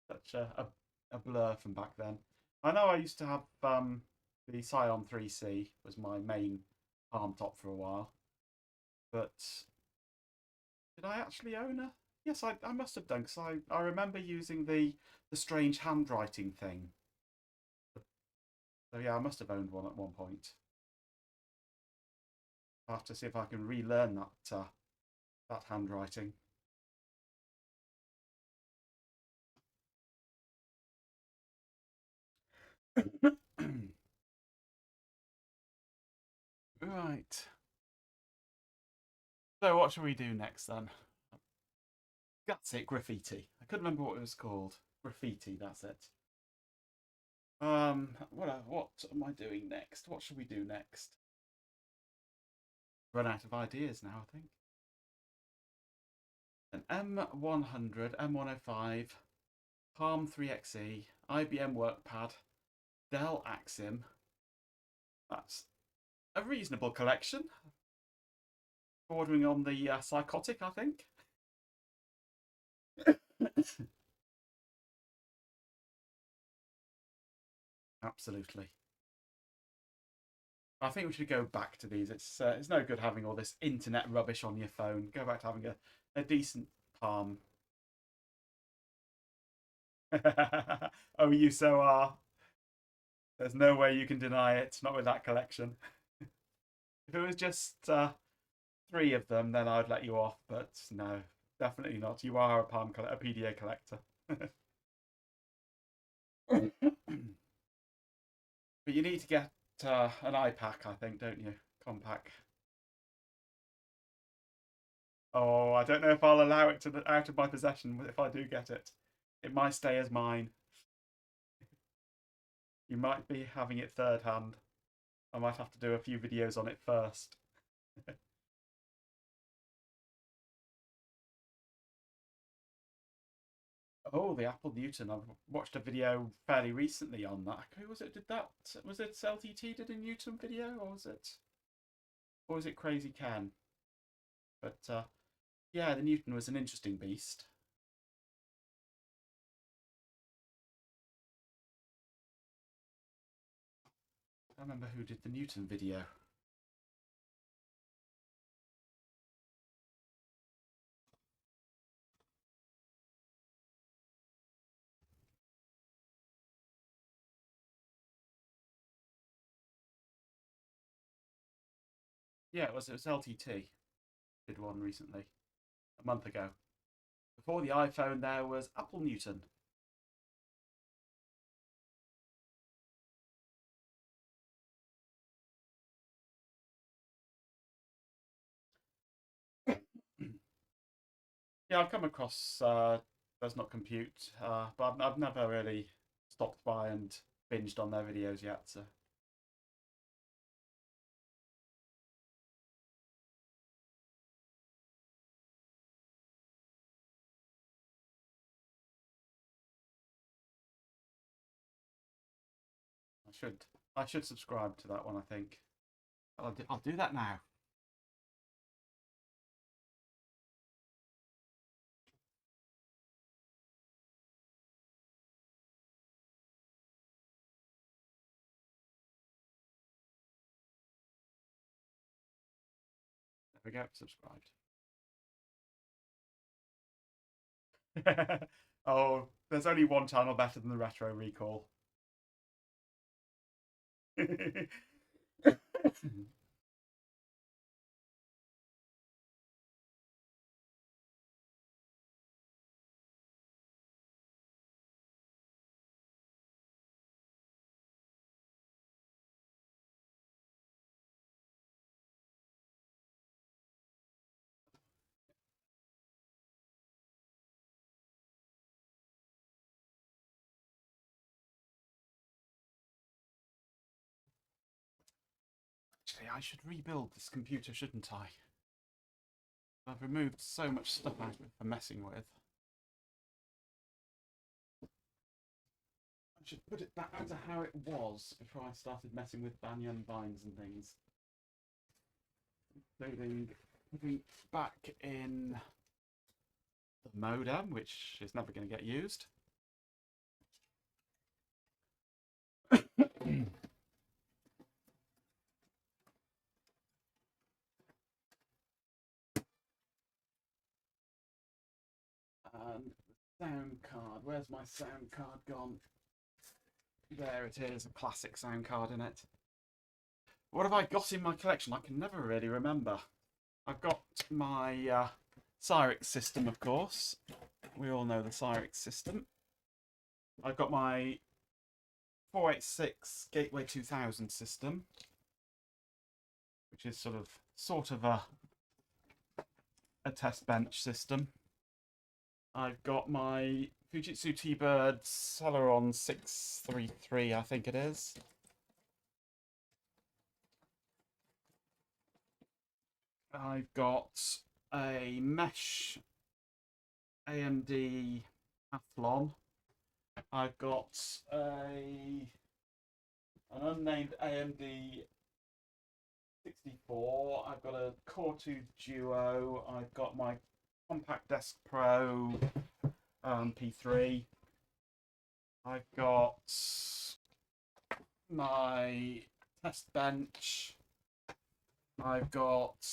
Such a blur from back then. I know I used to have the Scion 3C was my main Palm top for a while, but did I actually own a? Yes, I must have done because I remember using the strange handwriting thing. So yeah, I must have owned one at one point. I'll have to see if I can relearn that handwriting. Right. So what shall we do next then? That's it, graffiti. I couldn't remember what it was called. Graffiti, that's it. What am I doing next? What should we do next? Run out of ideas now, I think. An M100, M105, Palm 3XE, IBM WorkPad, Dell Axim. That's a reasonable collection. Bordering on the psychotic, I think. Absolutely. I think we should go back to these. It's no good having all this internet rubbish on your phone. Go back to having a decent Palm. Oh, you so are. There's no way you can deny it. Not with that collection. If it was just three of them, then I'd let you off. But no, definitely not. You are a PDA collector. But you need to get an iPack, I think, don't you? Compact. Oh, I don't know if I'll allow it out of my possession if I do get it. It might stay as mine. You might be having it third hand. I might have to do a few videos on it first. Oh, the Apple Newton. I've watched a video fairly recently on that. Who was it? Was it LTT did a Newton video, or was it Crazy Ken? But yeah, the Newton was an interesting beast. I don't remember who did the Newton video. Yeah, it was LTT did one recently, a month ago. Before the iPhone, there was Apple Newton. Yeah, I've come across Does Not Compute, but I've never really stopped by and binged on their videos yet. So I should I should subscribe to that one. I think I'll do that now. There we go, subscribed. Oh, there's only one channel better than the Retro Recall. Actually, I should rebuild this computer, shouldn't I? I've removed so much stuff out of it for messing with. I should put it back to how it was before I started messing with banyan vines and things. Including putting back in the modem, which is never going to get used. And the sound card. Where's my sound card gone? There it is, a classic sound card in it. What have I got in my collection? I can never really remember. I've got my Cyrix system, of course. We all know the Cyrix system. I've got my 486 Gateway 2000 system, which is sort of a test bench system. I've got my Fujitsu T-Bird Celeron 633, I think it is. I've got a Mesh AMD Athlon. I've got an unnamed AMD 64. I've got a Core 2 Duo. I've got my Compact Desk Pro P3. I've got my test bench. I've got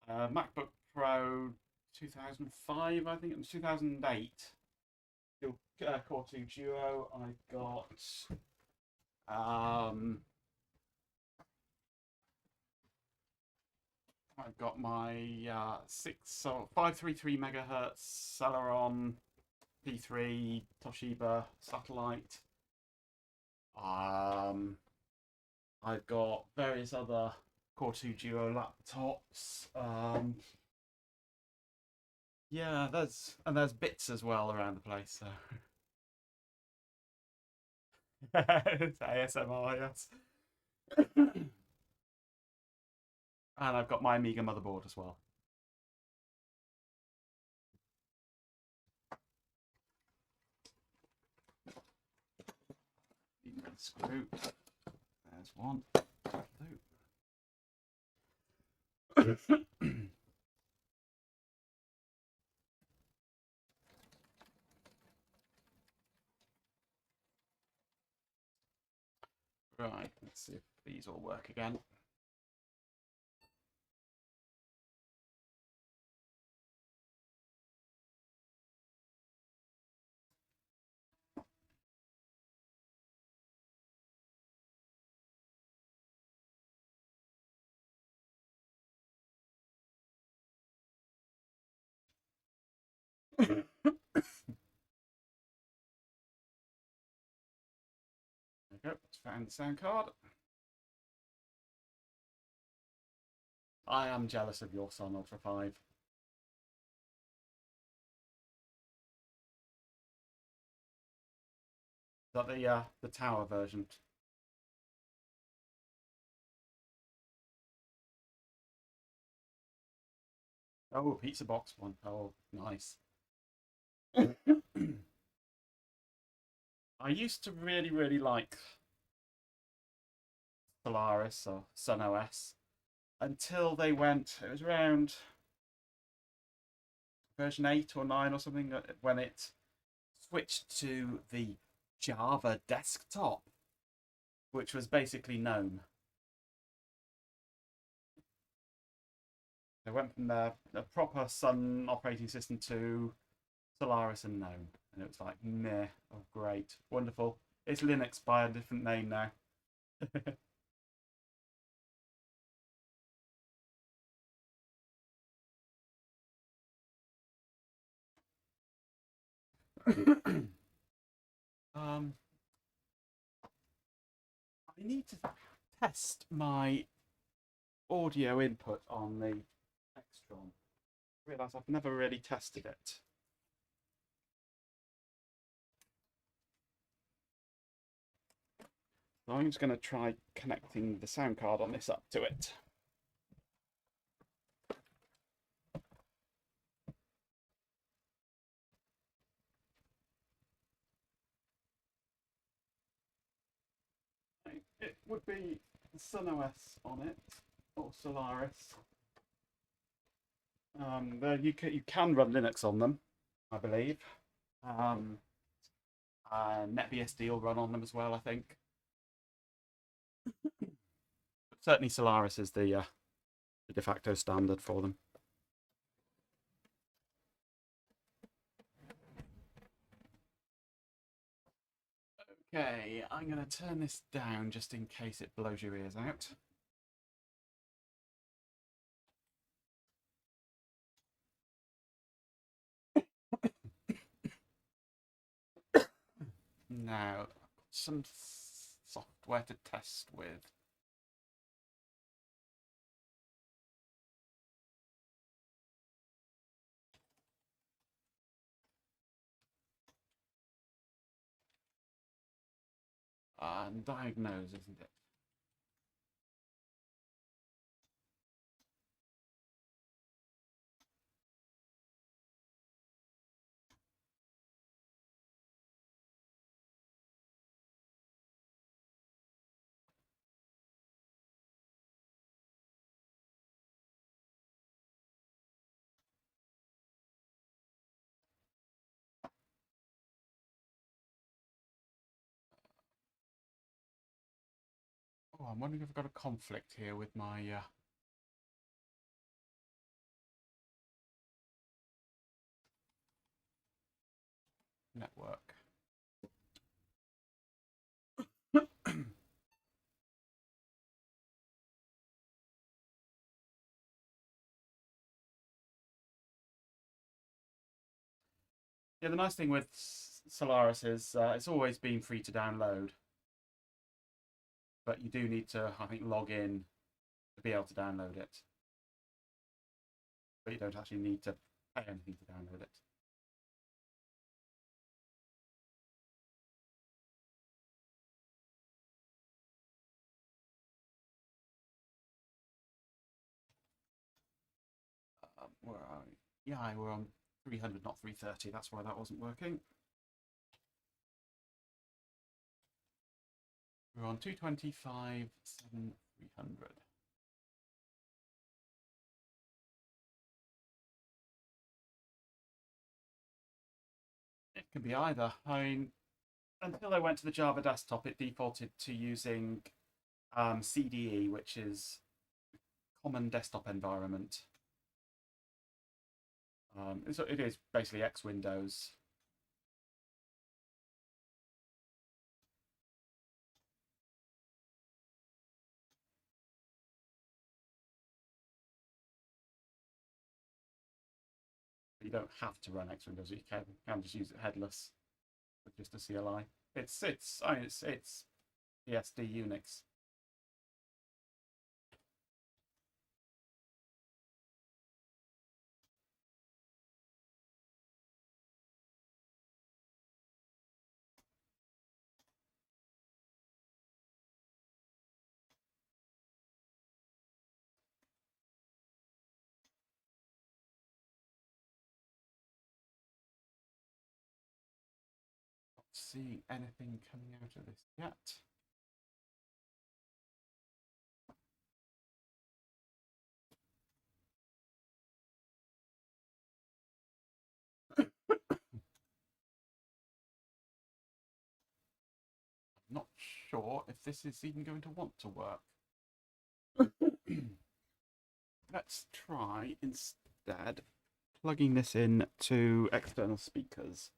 MacBook Pro 2005, I think it was 2008. Still Core 2 Duo. I've got my 533 megahertz Celeron P3 Toshiba satellite. I've got various other Core 2 Duo laptops. Yeah, there's bits as well around the place. So it's ASMR, yes. And I've got my Amiga motherboard as well. Screw. There's one. Right, let's see if these all work again. There we go, found the sound card. I am jealous of your Sun Ultra 5. Is that the tower version? Oh, pizza box one. Oh, nice. I used to really like Solaris or Sun OS until they went. It was around version 8 or 9 or something when it switched to the Java desktop, which was basically GNOME. They went from the proper Sun operating system to Solaris and GNOME. And it was like, meh, oh, great, wonderful. It's Linux by a different name now. I need to test my audio input on the Extron. I realise I've never really tested it. So I'm just going to try connecting the sound card on this up to it. It would be SunOS on it, or Solaris. You can run Linux on them, I believe. NetBSD will run on them as well, I think. But certainly Solaris is the de facto standard for them. Okay, I'm going to turn this down just in case it blows your ears out. Now, some software to test with. And diagnose, isn't it? Oh, I'm wondering if I've got a conflict here with my network. Yeah, the nice thing with Solaris is it's always been free to download, but you do need to, I think, log in to be able to download it. But you don't actually need to pay anything to download it. Where are we? Yeah, we're on 300, not 330. That's why that wasn't working. We're on 225, 7, 300. It can be either. I mean, until I went to the Java desktop, it defaulted to using CDE, which is Common Desktop Environment. It is basically X Windows. You don't have to run X Windows. You can just use it headless with just a CLI. It's PSD Unix. Not seeing anything coming out of this yet. Not sure if this is even going to want to work. Let's try instead plugging this in to external speakers.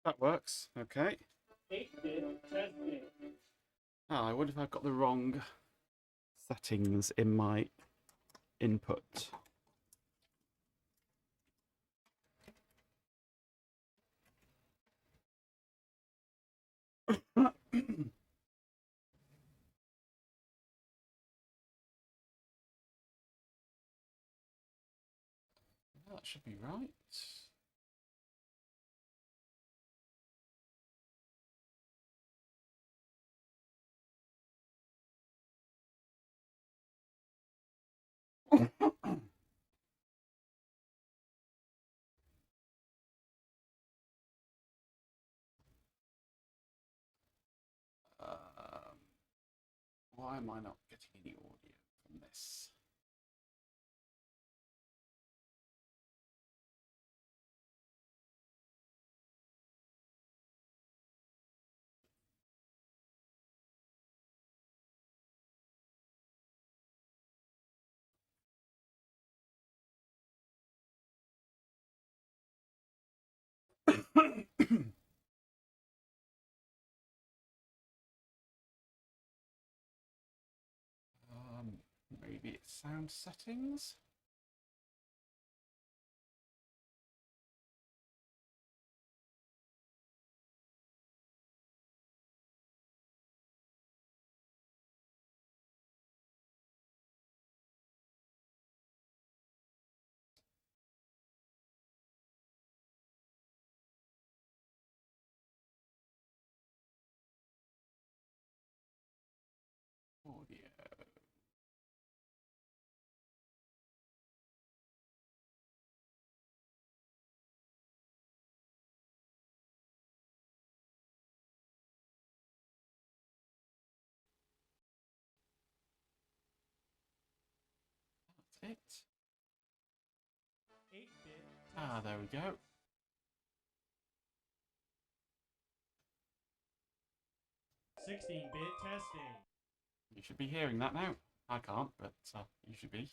That works. Okay. I wonder if I've got the wrong settings in my input. That should be right. Why am I not getting any audio from this? Maybe it's sound settings. Audio. That's it. 8-bit. There we go. 16-bit testing. You should be hearing that now. I can't, but you should be.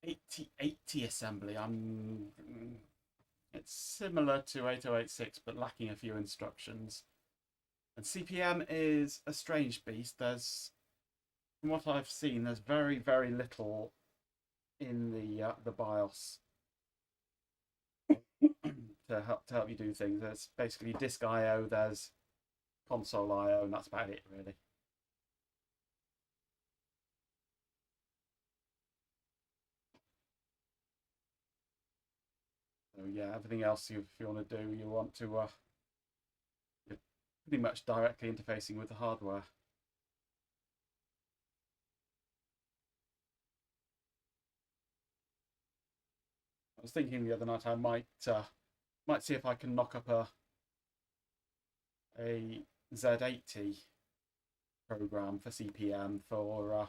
8080 assembly. It's similar to 8086, but lacking a few instructions. And CPM is a strange beast. From what I've seen, there's very, very little in the BIOS to help you do things. There's basically disk I/O, there's console I/O, and that's about it, really. So yeah, everything else if you want to do, you want to you're pretty much directly interfacing with the hardware. I was thinking the other night I might see if I can knock up a Z80 program for CPM for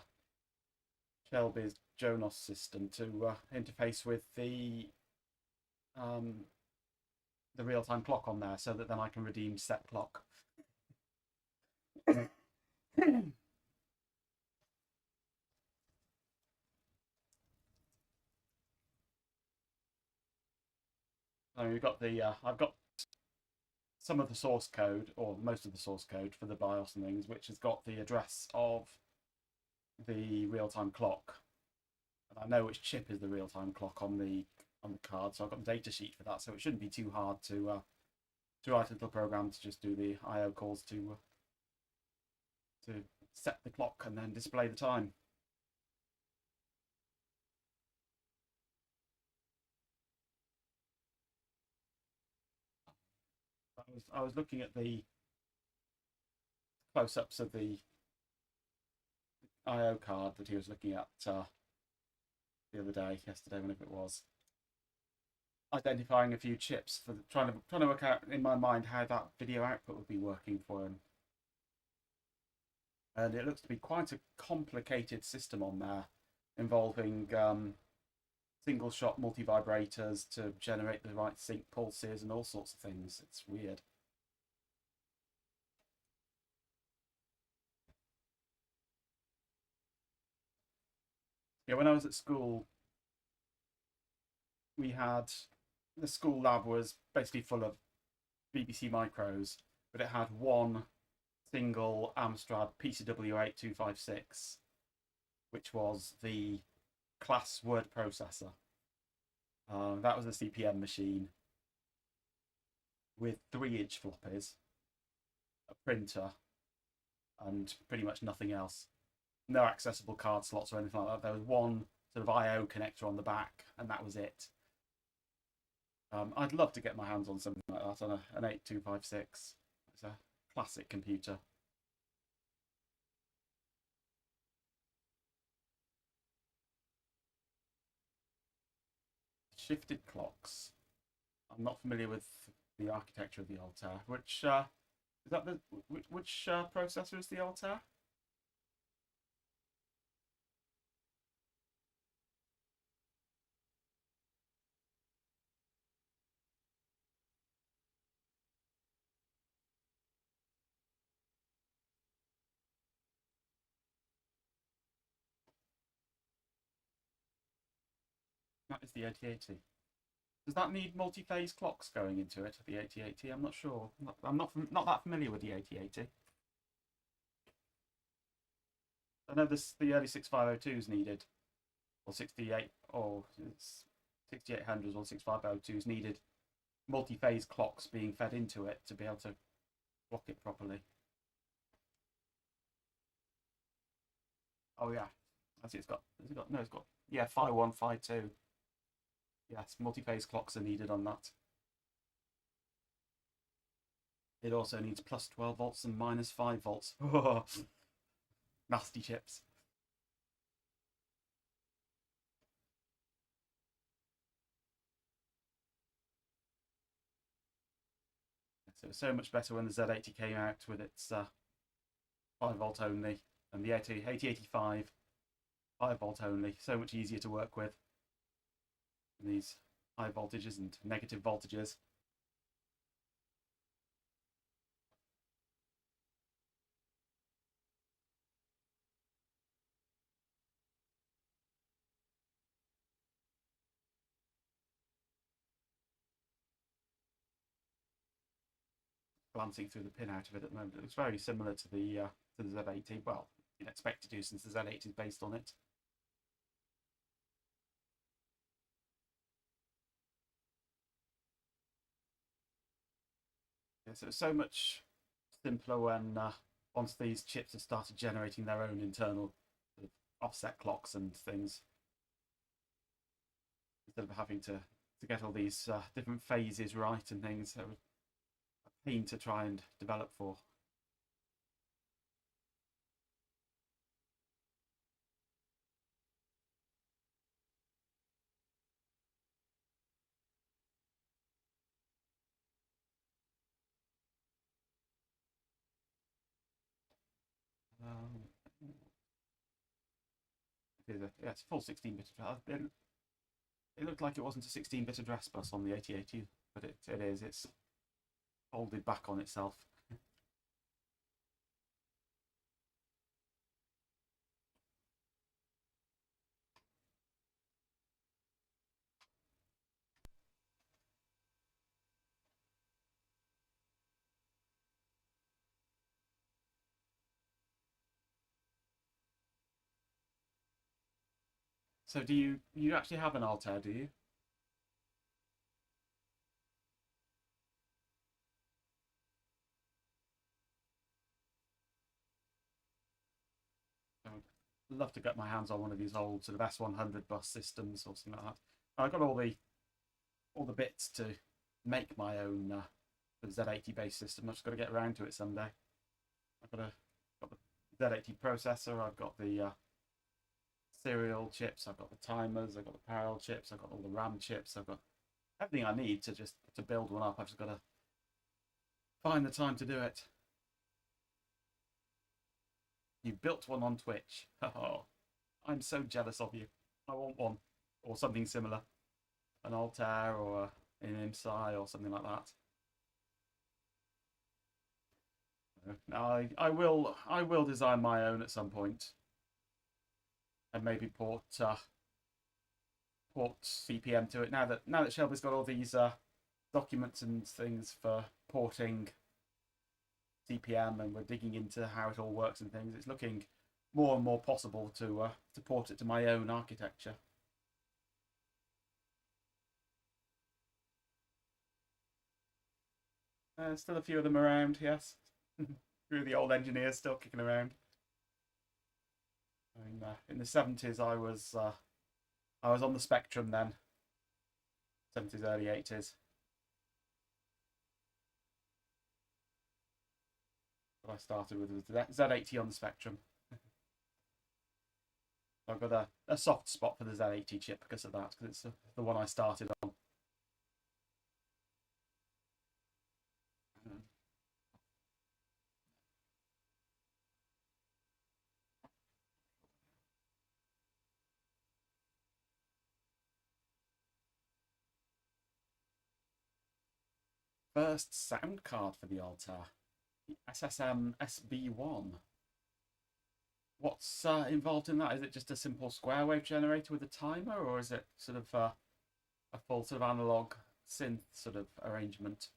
Shelby's Jonas system to interface with the real-time clock on there, so that then I can redeem set clock. So you've got I've got some of the source code, or most of the source code for the BIOS and things, which has got the address of the real-time clock, and I know which chip is the real-time clock on the card, so I've got the data sheet for that. So it shouldn't be too hard to write a little program to just do the I/O calls to set the clock and then display the time. I was looking at the close-ups of the I/O card that he was looking at the other day, yesterday, whenever it was, identifying a few chips for trying to work out in my mind how that video output would be working for him. And it looks to be quite a complicated system on there, involving single shot multi vibrators to generate the right sync pulses and all sorts of things. It's weird. Yeah, when I was at school, we had the school lab was basically full of BBC micros, but it had one single Amstrad PCW8256, which was the class word processor. That was a CPM machine with 3-inch floppies, a printer, and pretty much nothing else. No accessible card slots or anything like that. There was one sort of I/O connector on the back, and that was it. I'd love to get my hands on something like that, on an 8256. It's a classic computer. Shifted clocks. I'm not familiar with the architecture of the Altair. Which is that the which processor is the Altair? That is the 8080. Does that need multi-phase clocks going into it? The 8080? I'm not sure. I'm not that familiar with the 8080. I know the early 6502s needed, or 68 or 6800s or 6502s needed multi-phase clocks being fed into it to be able to clock it properly. Oh yeah, I see. It's got. Has it got? No, it's got. Yeah, Phi 1, Phi 2. Yes, multi-phase clocks are needed on that. It also needs plus 12 volts and minus 5 volts. Nasty chips. So it was so much better when the Z80 came out with its 5-volt only, and the 8085 5-volt only. So much easier to work with. And these high voltages and negative voltages. Glancing through the pinout of it at the moment, it looks very similar to the Z80. Well, you'd expect to do since the Z80 is based on it. Yeah, so it's so much simpler when once these chips have started generating their own internal sort of offset clocks and things, instead of having to get all these different phases right and things. So a pain to try and develop for. Um, yeah, it's full 16-bit address. It looked like it wasn't a 16-bit address bus on the 8080, but it is. It's folded back on itself. So do you actually have an Altair, do you? I'd love to get my hands on one of these old sort of S100 bus systems or something like that. I've got all the bits to make my own Z80 based system. I've just got to get around to it someday. I've got to Z80 processor. I've got the serial chips. I've got the timers. I've got the parallel chips. I've got all the RAM chips. I've got everything I need to build one up. I've just got to find the time to do it. You built one on Twitch. Oh, I'm so jealous of you. I want one or something similar, an Altair or an IMSI or something like that. I will design my own at some point, and maybe port CPM to it. Now that Shelby's got all these documents and things for porting CPM, and we're digging into how it all works and things, it's looking more and more possible to port it to my own architecture. Still a few of them around, yes. Few of the old engineers still kicking around. In the 70s, I was on the Spectrum then. 70s, early 80s. What I started with was the Z80 on the Spectrum. I've got a soft spot for the Z80 chip because of that, because it's the one I started on. First sound card for the Altair, the SSM SB1. What's involved in that? Is it just a simple square wave generator with a timer, or is it sort of a full sort of analog synth sort of arrangement?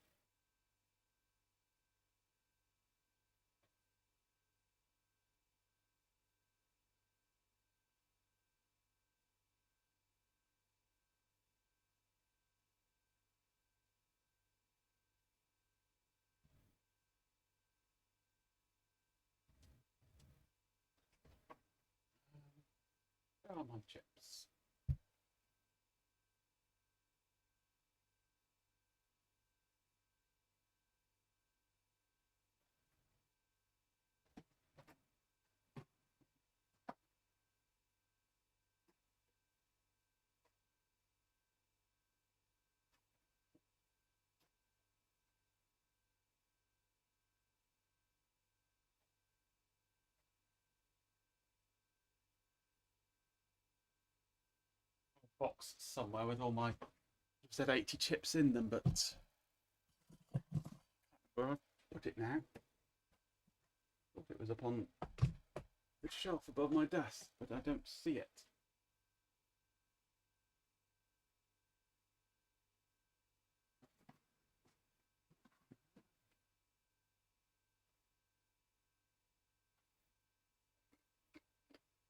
Where are my chips? Box somewhere with all my Z80 chips in them, but where I put it now? Thought it was up on the shelf above my desk, but I don't see it.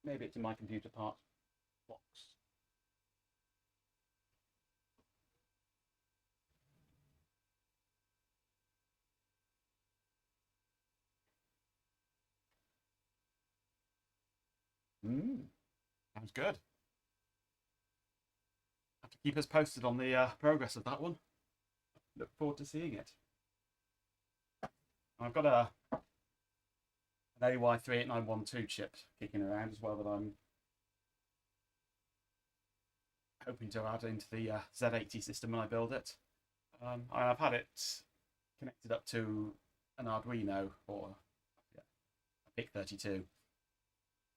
Maybe it's in my computer parts box. Sounds good. Have to keep us posted on the progress of that one. Look forward to seeing it. I've got an AY38912 chip kicking around as well that I'm hoping to add into the Z80 system when I build it. I've had it connected up to an Arduino or a PIC32,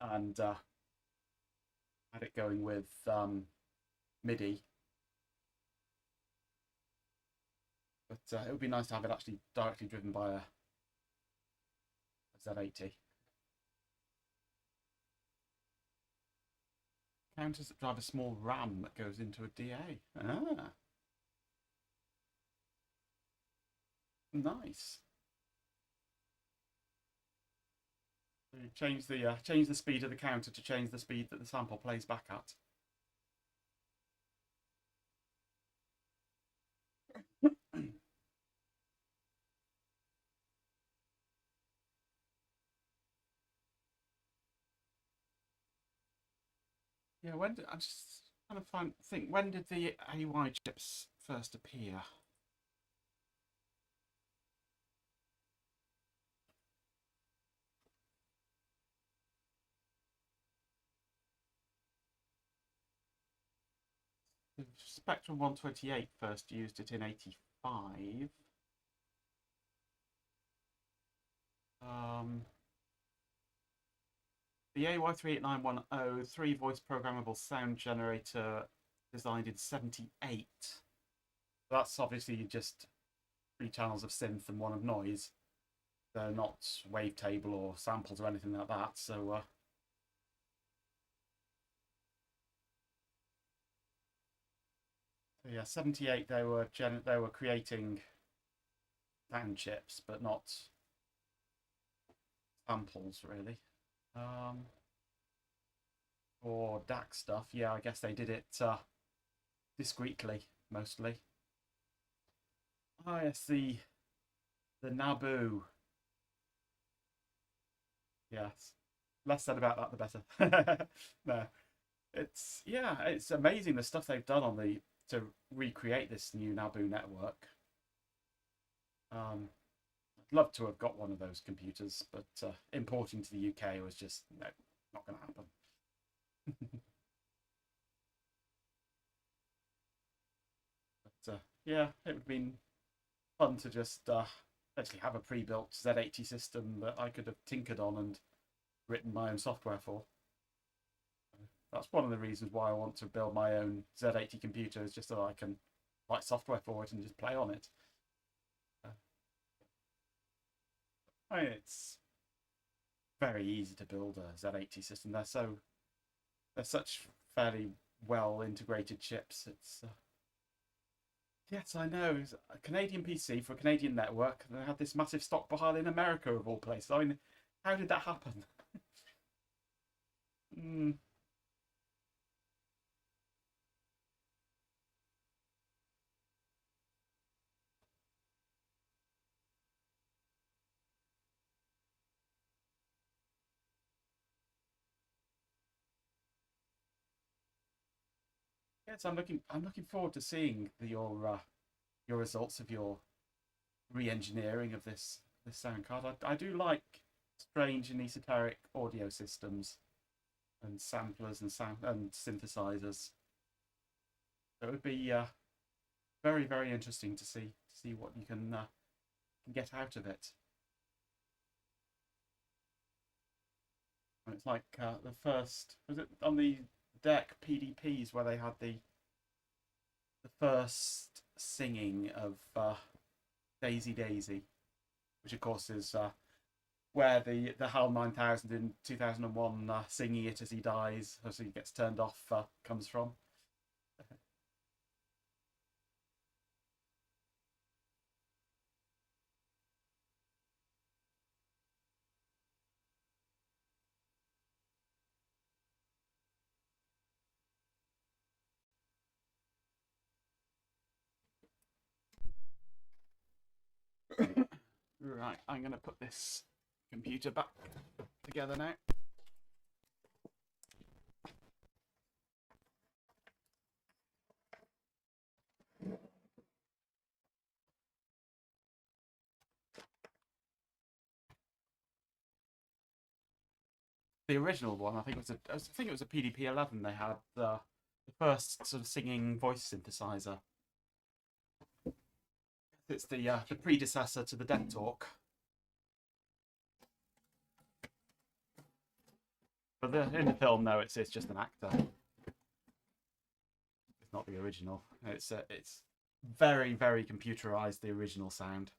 and had it going with MIDI. But it would be nice to have it actually directly driven by a Z80. Counters that drive a small RAM that goes into a DA. Ah, nice. So you change the speed of the counter to change the speed that the sample plays back at. Yeah, I just kind of think when did the AY chips first appear? Spectrum 128 first used it in 85. The AY38910 3-voice programmable sound generator designed in 78. That's obviously just 3 channels of synth and 1 of noise. They're not wavetable or samples or anything like that. So yeah, 78 they were creating sound chips, but not samples really. Or DAC stuff, yeah, I guess they did it discreetly mostly. Oh yes, the Naboo. Yes, less said about that the better. No, it's amazing the stuff they've done on to recreate this new Naboo network. I'd love to have got one of those computers, but importing to the UK was just not going to happen. But yeah, it would have been fun to just actually have a pre-built Z80 system that I could have tinkered on and written my own software for. That's one of the reasons why I want to build my own Z80 computer, is just so I can write software for it and just play on it. I mean, it's very easy to build a Z80 system. They're such fairly well integrated chips. It's yes, I know. It's a Canadian PC for a Canadian network. They had this massive stockpile in America of all places. I mean, how did that happen? Yes, I'm looking forward to seeing your results of your re-engineering of this sound card. I do like strange and esoteric audio systems and samplers and synthesizers. So it would be very, very interesting to see what you can get out of it. And it's like the first, was it on the deck PDPs where they had the first singing of Daisy Daisy, which of course is where the HAL 9000 in 2001 singing it as he dies, as he gets turned off, comes from. Right, I'm going to put this computer back together now. The original one, I think it was a PDP-11. They had the first sort of singing voice synthesizer. It's the predecessor to the Deck Talk. But in the film, no, it's just an actor. It's not the original. It's very, very computerized, the original sound.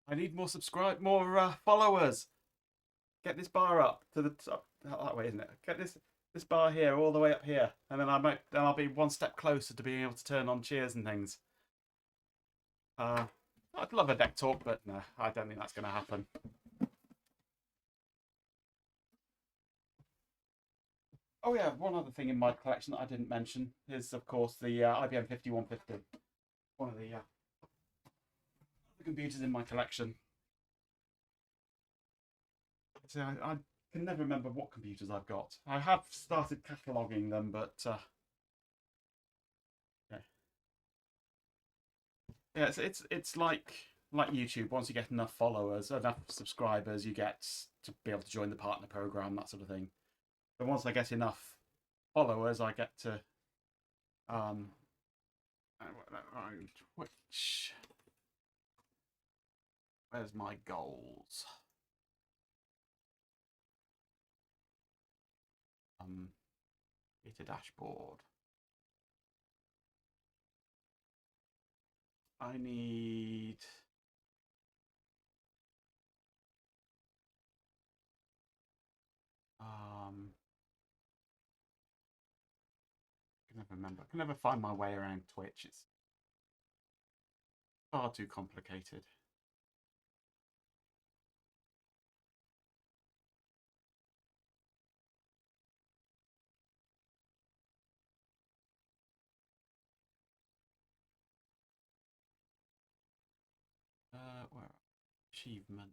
I need more followers. Get this bar up to the top. That way, isn't it? Get this bar here all the way up here, and then I'll be one step closer to being able to turn on cheers and things. I'd love a Deck Talk, but no, I don't think that's going to happen. Oh yeah, one other thing in my collection that I didn't mention is, of course, the IBM 5150. One of the computers in my collection. So I can never remember what computers I've got. I have started cataloguing them, but yeah, yeah, it's like YouTube. Once you get enough followers, enough subscribers, you get to be able to join the partner program, that sort of thing. But once I get enough followers, I get to um, which where's my goals? Hit a dashboard. I need I can never remember. I can never find my way around Twitch. It's far too complicated. Where achievement?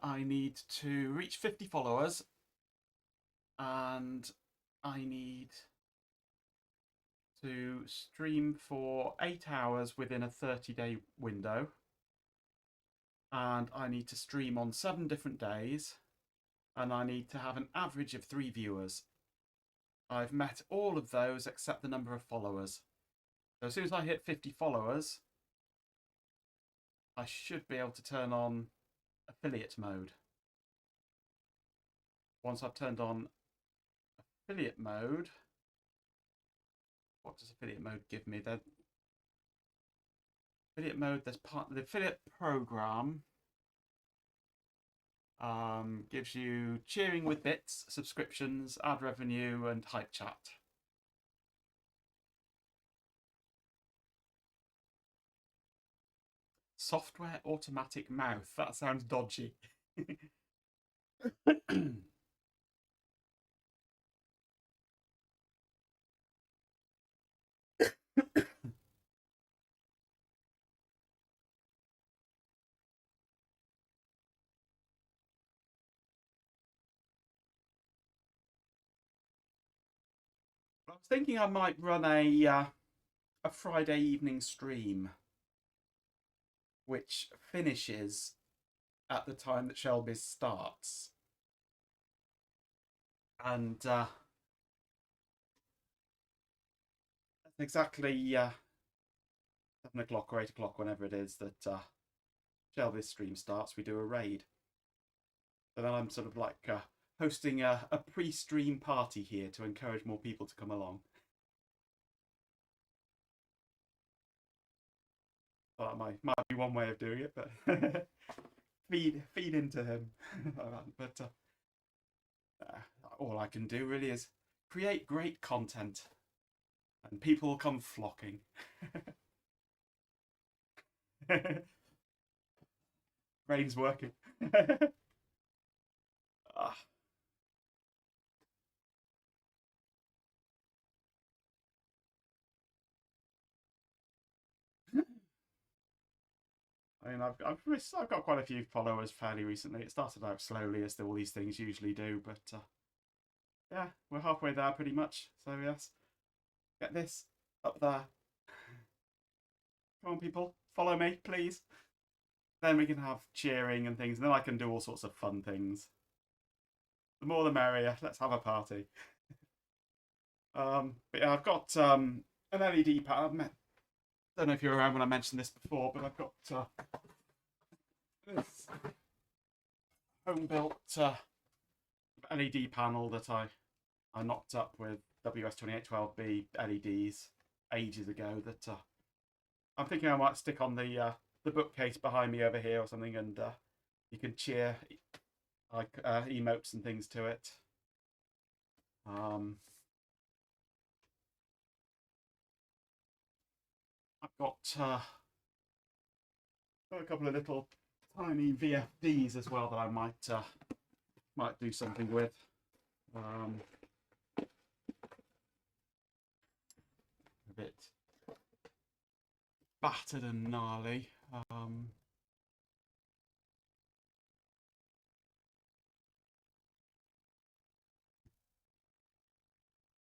I need to reach 50 followers, and I need to stream for 8 hours within a 30-day window, and I need to stream on 7 different days, and I need to have an average of 3 viewers. I've met all of those except the number of followers. So as soon as I hit 50 followers, I should be able to turn on affiliate mode. Once I've turned on affiliate mode, what does affiliate mode give me? The affiliate mode, there's part of the affiliate program. Gives you cheering with bits, subscriptions, ad revenue, and hype chat. Software automatic mouth. That sounds dodgy. I was thinking I might run a Friday evening stream, which finishes at the time that Shelby's starts, and that's exactly 7 o'clock or 8 o'clock, whenever it is that Shelby's stream starts. We do a raid, and then I'm sort of like hosting a pre-stream party here to encourage more people to come along. That might be one way of doing it, but feed into him. But all I can do really is create great content, and people will come flocking. Brain's working. Ah, I mean, I've got quite a few followers fairly recently. It started out slowly, as all these things usually do, but yeah, we're halfway there pretty much. So yes, get this up there. Come on, people, follow me, please. Then we can have cheering and things, and then I can do all sorts of fun things. The more the merrier. Let's have a party. But yeah, I've got an LED panel. I don't know if you're around when I mentioned this before, but I've got this home built LED panel that I knocked up with WS2812B LEDs ages ago. That I'm thinking I might stick on the bookcase behind me over here or something, and you can cheer like emotes and things to it. I've got a couple of little tiny VFDs as well that I might might do something with. A bit battered and gnarly.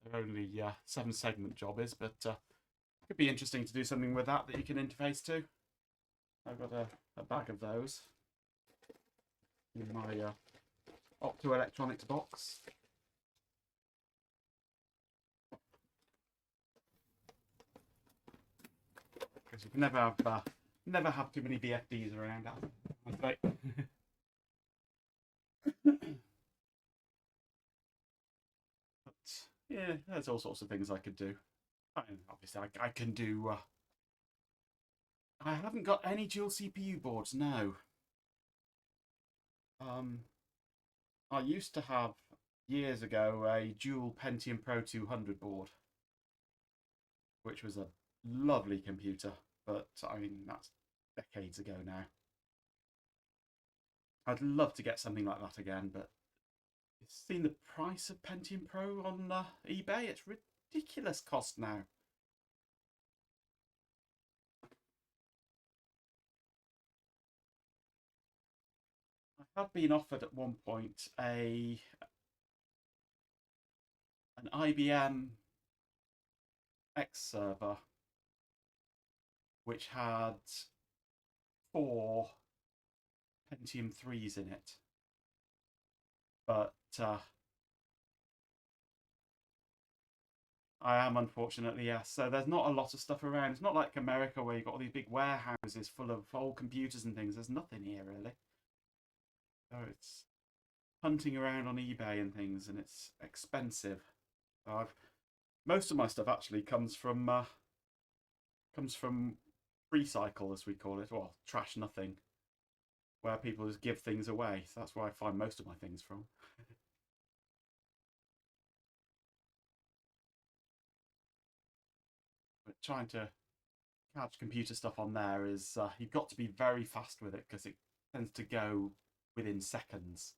They're only 7-segment job is, but could be interesting to do something with that you can interface to. I've got a bag of those in my optoelectronics box. Because you can never have too many VFDs around, I think. But yeah, there's all sorts of things I could do. I mean, obviously, I can do. I haven't got any dual CPU boards, no. I used to have years ago a dual Pentium Pro 200 board, which was a lovely computer, but I mean that's decades ago now. I'd love to get something like that again, but you've seen the price of Pentium Pro on eBay? It's ridiculous cost now. I had been offered at one point an IBM X server which had 4 Pentium 3s in it, but I am, unfortunately, yes. So there's not a lot of stuff around. It's not like America where you've got all these big warehouses full of old computers and things. There's nothing here really. So it's hunting around on eBay and things, and it's expensive. So most of my stuff actually comes from recycle, as we call it, well, trash nothing, where people just give things away. So that's where I find most of my things from. But trying to catch computer stuff on there is you've got to be very fast with it because it tends to go within seconds.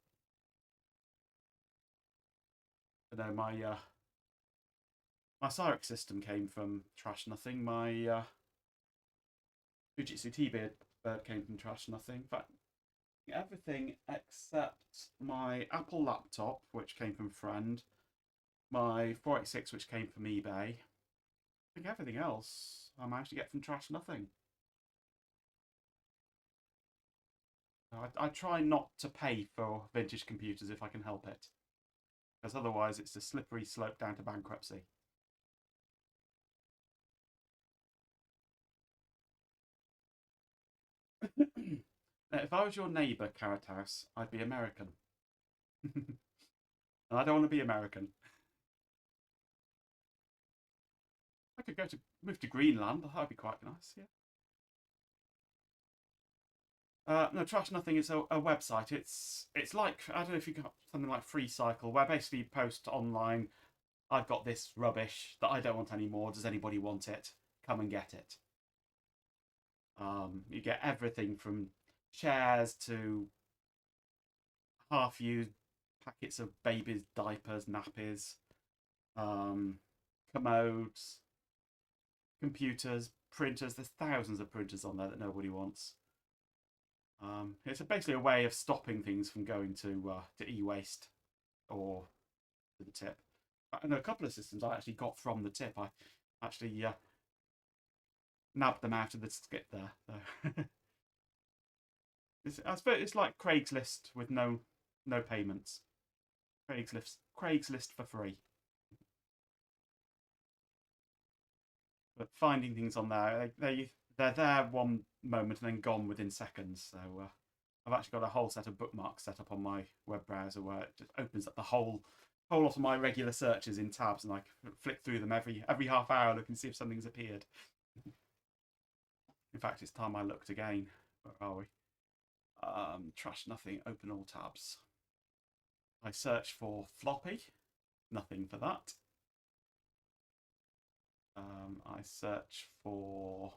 You know, my Cyrix system came from trash nothing. My Fujitsu T-Bird came from trash nothing. In fact, everything except my Apple laptop, which came from a friend, my 486, which came from eBay. I think everything else I managed to get from trash nothing. I try not to pay for vintage computers if I can help it, because otherwise it's a slippery slope down to bankruptcy. If I was your neighbour, Carrot House, I'd be American. And I don't want to be American. I could move to Greenland. That'd be quite nice. Yeah. No, Trash Nothing is a website. It's like, I don't know if you got something like Free Cycle, where basically you post online, I've got this rubbish that I don't want anymore. Does anybody want it? Come and get it. You get everything from chairs to half-used packets of babies' diapers, nappies, commodes, computers, printers. There's thousands of printers on there that nobody wants. It's basically a way of stopping things from going to e-waste or to the tip. I know a couple of systems I actually got from the tip. I actually nabbed them out of the skip there. So I suppose it's like Craigslist with no payments. Craigslist for free. But finding things on there, they're there one moment and then gone within seconds. So I've actually got a whole set of bookmarks set up on my web browser where it just opens up the whole lot of my regular searches in tabs, and I flick through them every half hour, look and see if something's appeared. In fact, it's time I looked again. Where are we? Trash nothing. Open all tabs. I search for floppy. Nothing for that. I search for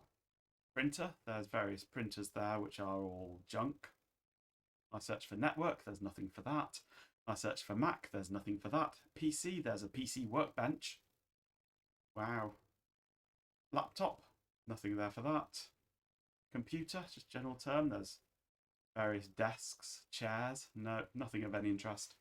printer. There's various printers there which are all junk. I search for network. There's nothing for that. I searched for Mac, there's nothing for that. PC, there's a PC workbench. Wow. Laptop, nothing there for that. Computer, just general term, there's various desks, chairs, no, nothing of any interest.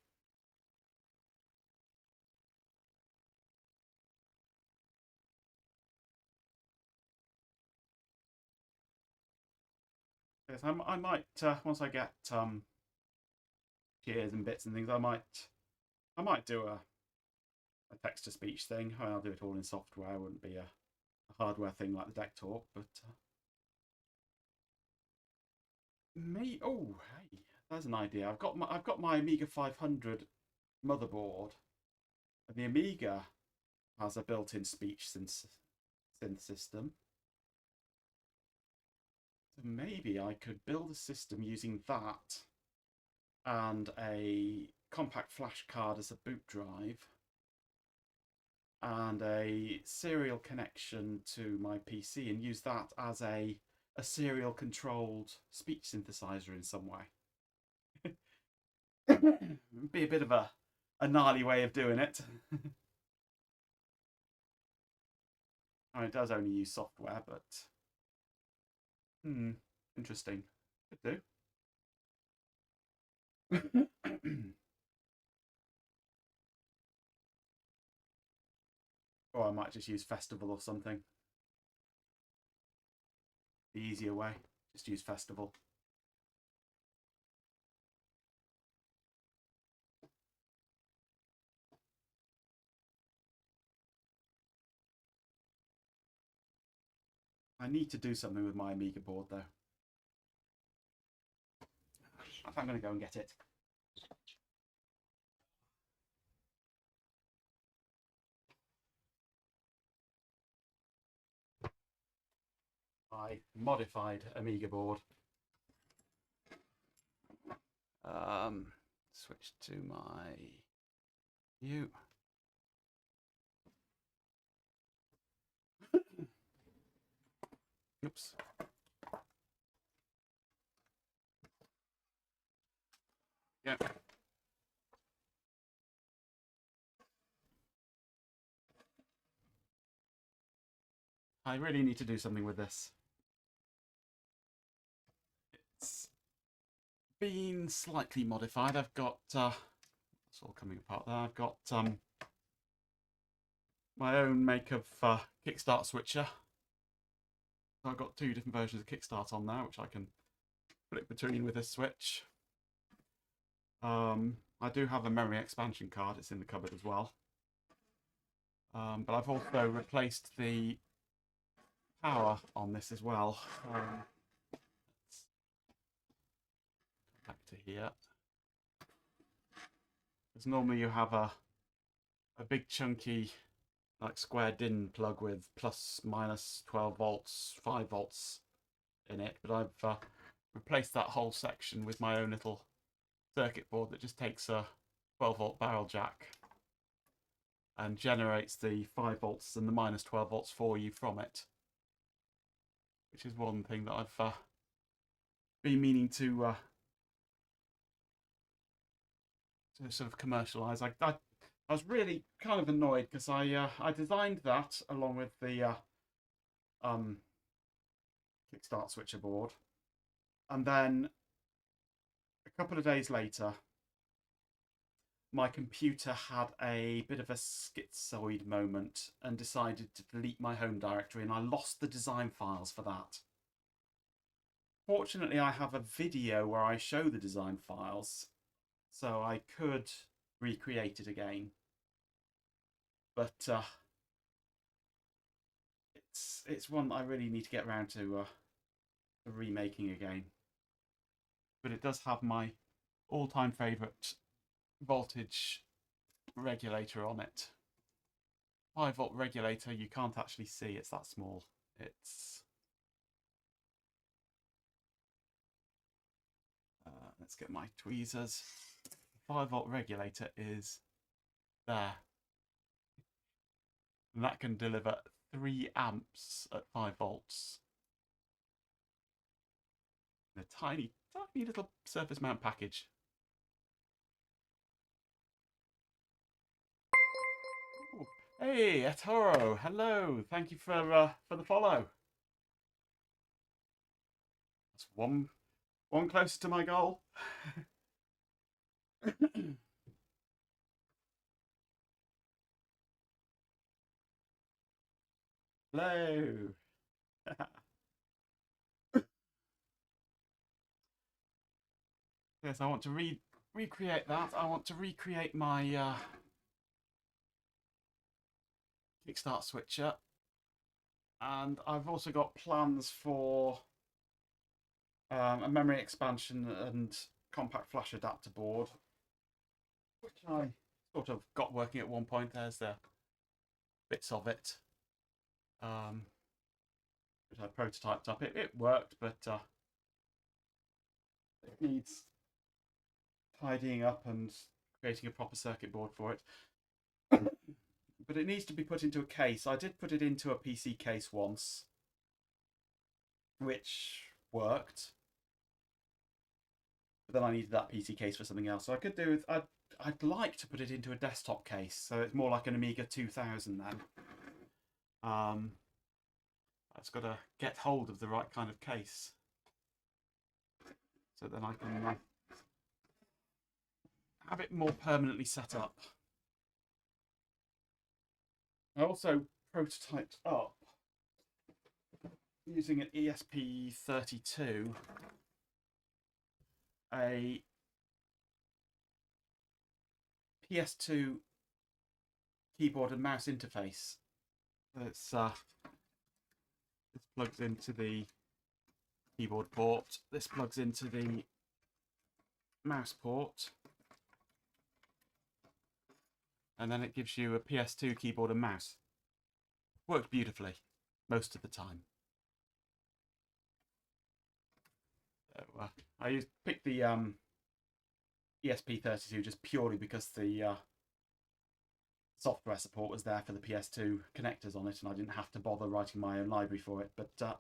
Yes, I might, once I get gears and bits and things, I might do a text-to-speech thing. I'll do it all in software. It wouldn't be a hardware thing like the Deck Talk, but me. Oh, hey, there's an idea. I've got my Amiga 500 motherboard, and the Amiga has a built-in speech synth system. So maybe I could build a system using that and a compact flash card as a boot drive and a serial connection to my PC and use that as a serial controlled speech synthesizer in some way. Be a bit of a gnarly way of doing it. I mean, it does only use software, but interesting. Could do. Or I might just use Festival or something. The easier way. Just use Festival. I need to do something with my Amiga board though. I'm going to go and get it. My modified Amiga board. Switch to my view. Oops. Yeah. I really need to do something with this. It's been slightly modified. I've got it's all coming apart there. I've got my own make of Kickstart switcher. So I've got two different versions of Kickstart on there, which I can flick between with this switch. I do have a memory expansion card. It's in the cupboard as well. But I've also replaced the power on this as well. Back to here. Because normally you have a big chunky like square DIN plug with plus minus 12 volts, 5 volts in it, but I've replaced that whole section with my own little circuit board that just takes a 12-volt barrel jack and generates the 5 volts and the minus 12 volts for you from it, which is one thing that I've been meaning to sort of commercialise. I was really kind of annoyed because I designed that along with the Kickstart switcher board, and then a couple of days later my computer had a bit of a schizoid moment and decided to delete my home directory, and I lost the design files for that. Fortunately, I have a video where I show the design files, so I could recreate it again. But it's one that I really need to get around to remaking again. But it does have my all-time favourite voltage regulator on it. 5-volt regulator, you can't actually see, it's that small. It's let's get my tweezers. 5-volt regulator is there. And that can deliver 3 amps at 5 volts. In a tiny little surface mount package. Hey, Etoro, hello. Thank you for the follow. That's one closer to my goal. Hello. Yes, I want to recreate that. I want to recreate my Kickstart switcher, and I've also got plans for a memory expansion and compact flash adapter board, which I sort of got working at one point. There's the bits of it, um, which I prototyped up. It worked, but it needs tidying up and creating a proper circuit board for it. But it needs to be put into a case. I did put it into a PC case once, which worked. But then I needed that PC case for something else. So I could do with I'd like to put it into a desktop case, so it's more like an Amiga 2000 then. I've just got to get hold of the right kind of case, so then I can have it more permanently set up. I also prototyped up using an ESP32 a PS2 keyboard and mouse interface. It's this plugs into the keyboard port. This plugs into the mouse port, and then it gives you a PS2 keyboard and mouse. Works beautifully most of the time. So, I picked the ESP32 just purely because the software support was there for the PS2 connectors on it, and I didn't have to bother writing my own library for it. But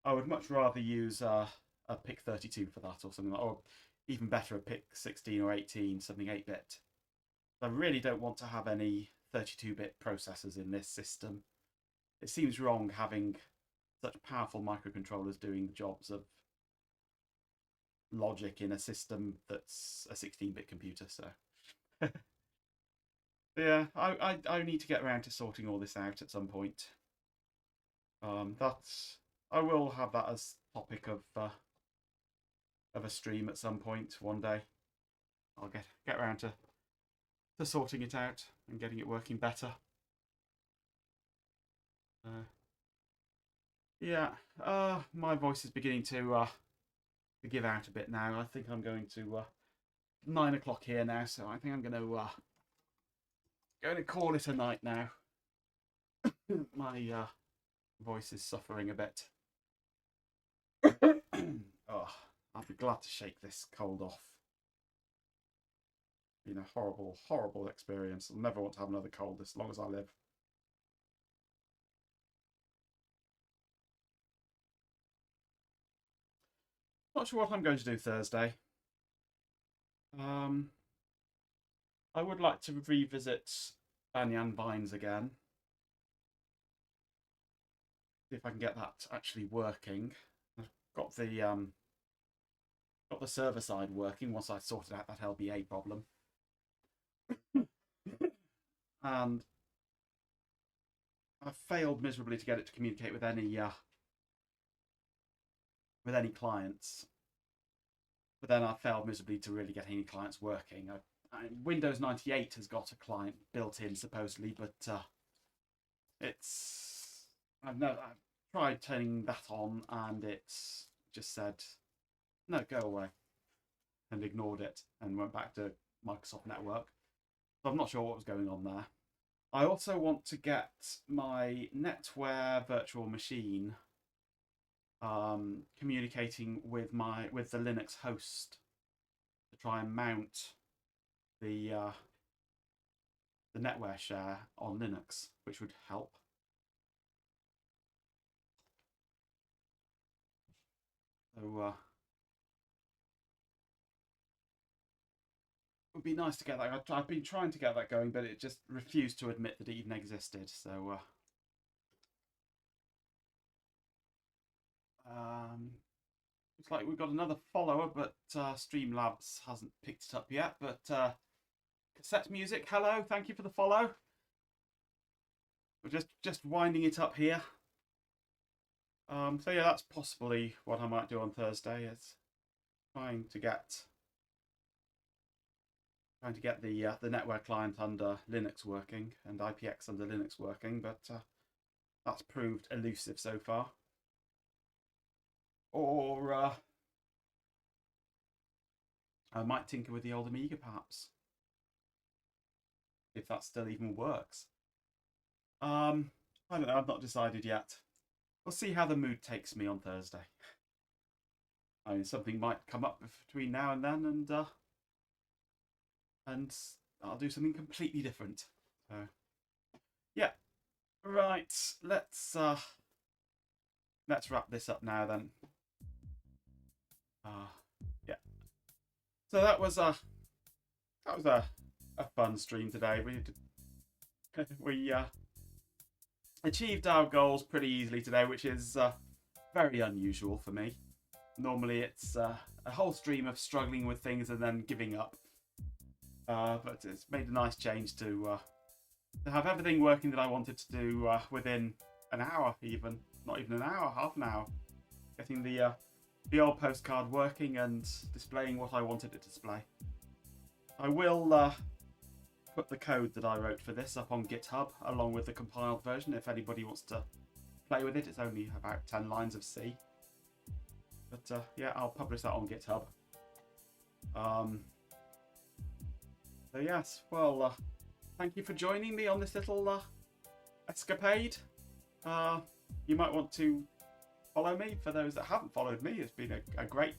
I would much rather use a PIC32 for that, or something like, or even better, a PIC16 or 18, something 8-bit. I really don't want to have any 32-bit processors in this system. It seems wrong having such powerful microcontrollers doing the jobs of logic in a system that's a 16-bit computer. So yeah, I need to get around to sorting all this out at some point. That's I will have that as topic of a stream at some point one day. I'll get around to sorting it out and getting it working better. Yeah, my voice is beginning to give out a bit now. I think I'm going to 9 o'clock here now, so I think I'm going to call it a night now. My voice is suffering a bit. Oh, I'll be glad to shake this cold off. Been a horrible, horrible experience. I'll never want to have another cold as long as I live. Not sure what I'm going to do Thursday. I would like to revisit Banyan Vines again. See if I can get that actually working. I've got the server side working once I sorted out that LBA problem. And I failed miserably to get it to communicate with any clients. But then I failed miserably to really get any clients working. Windows 98 has got a client built in supposedly, but I've tried turning that on, and it's just said no, go away, and ignored it and went back to Microsoft Network. So I'm not sure what was going on there. I also want to get my NetWare virtual machine communicating with the Linux host to try and mount the NetWare share on Linux, which would help. So would be nice to get that. I've been trying to get that going, but it just refused to admit that it even existed. So, looks like we've got another follower, but Streamlabs hasn't picked it up yet. But Cassette Music, hello, thank you for the follow. We're just winding it up here. So yeah, that's possibly what I might do on Thursday. Is trying to get the network client under Linux working and IPX under Linux working, but that's proved elusive so far. Or I might tinker with the old Amiga, perhaps, if that still even works. I don't know. I've not decided yet. We'll see how the mood takes me on Thursday. I mean, something might come up between now and then, and I'll do something completely different. So, yeah, right. Let's wrap this up now then. Yeah. So that was a fun stream today. We achieved our goals pretty easily today, which is very unusual for me. Normally it's a whole stream of struggling with things and then giving up. But it's made a nice change to have everything working that I wanted to do within an hour, even. Not even an hour, half an hour. Getting the old postcard working and displaying what I wanted it to display. I will put the code that I wrote for this up on GitHub along with the compiled version if anybody wants to play with it. It's only about 10 lines of C. But yeah, I'll publish that on GitHub. So yes, well, thank you for joining me on this little escapade. You might want to follow me for those that haven't followed me. It's been a great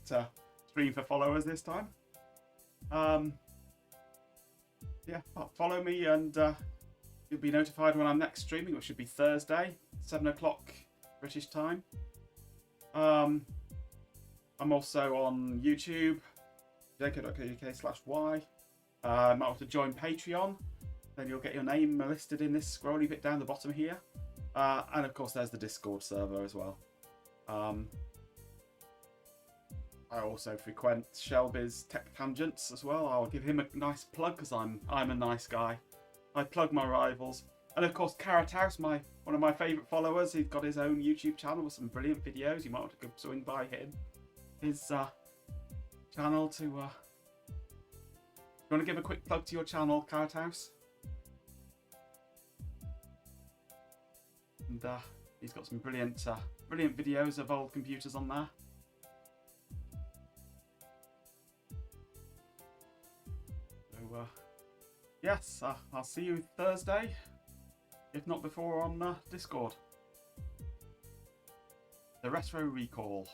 stream for followers this time. Yeah, follow me and you'll be notified when I'm next streaming, which should be Thursday, 7 o'clock British time. I'm also on YouTube, jacob.co.uk/y. Might want to join Patreon, then you'll get your name listed in this scrolly bit down the bottom here. And of course there's the Discord server as well. I also frequent Shelby's Tech Tangents as well. I'll give him a nice plug because I'm a nice guy. I plug my rivals. And of course Carrot House, one of my favourite followers, he's got his own YouTube channel with some brilliant videos. You might want to go swing by his channel to... You want to give a quick plug to your channel, Carrot House? And he's got some brilliant videos of old computers on there. So yes, I'll see you Thursday, if not before on Discord. The Retro Recall! !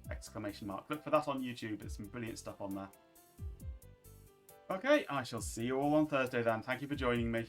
Look for that on YouTube. There's some brilliant stuff on there. Okay, I shall see you all on Thursday then. Thank you for joining me.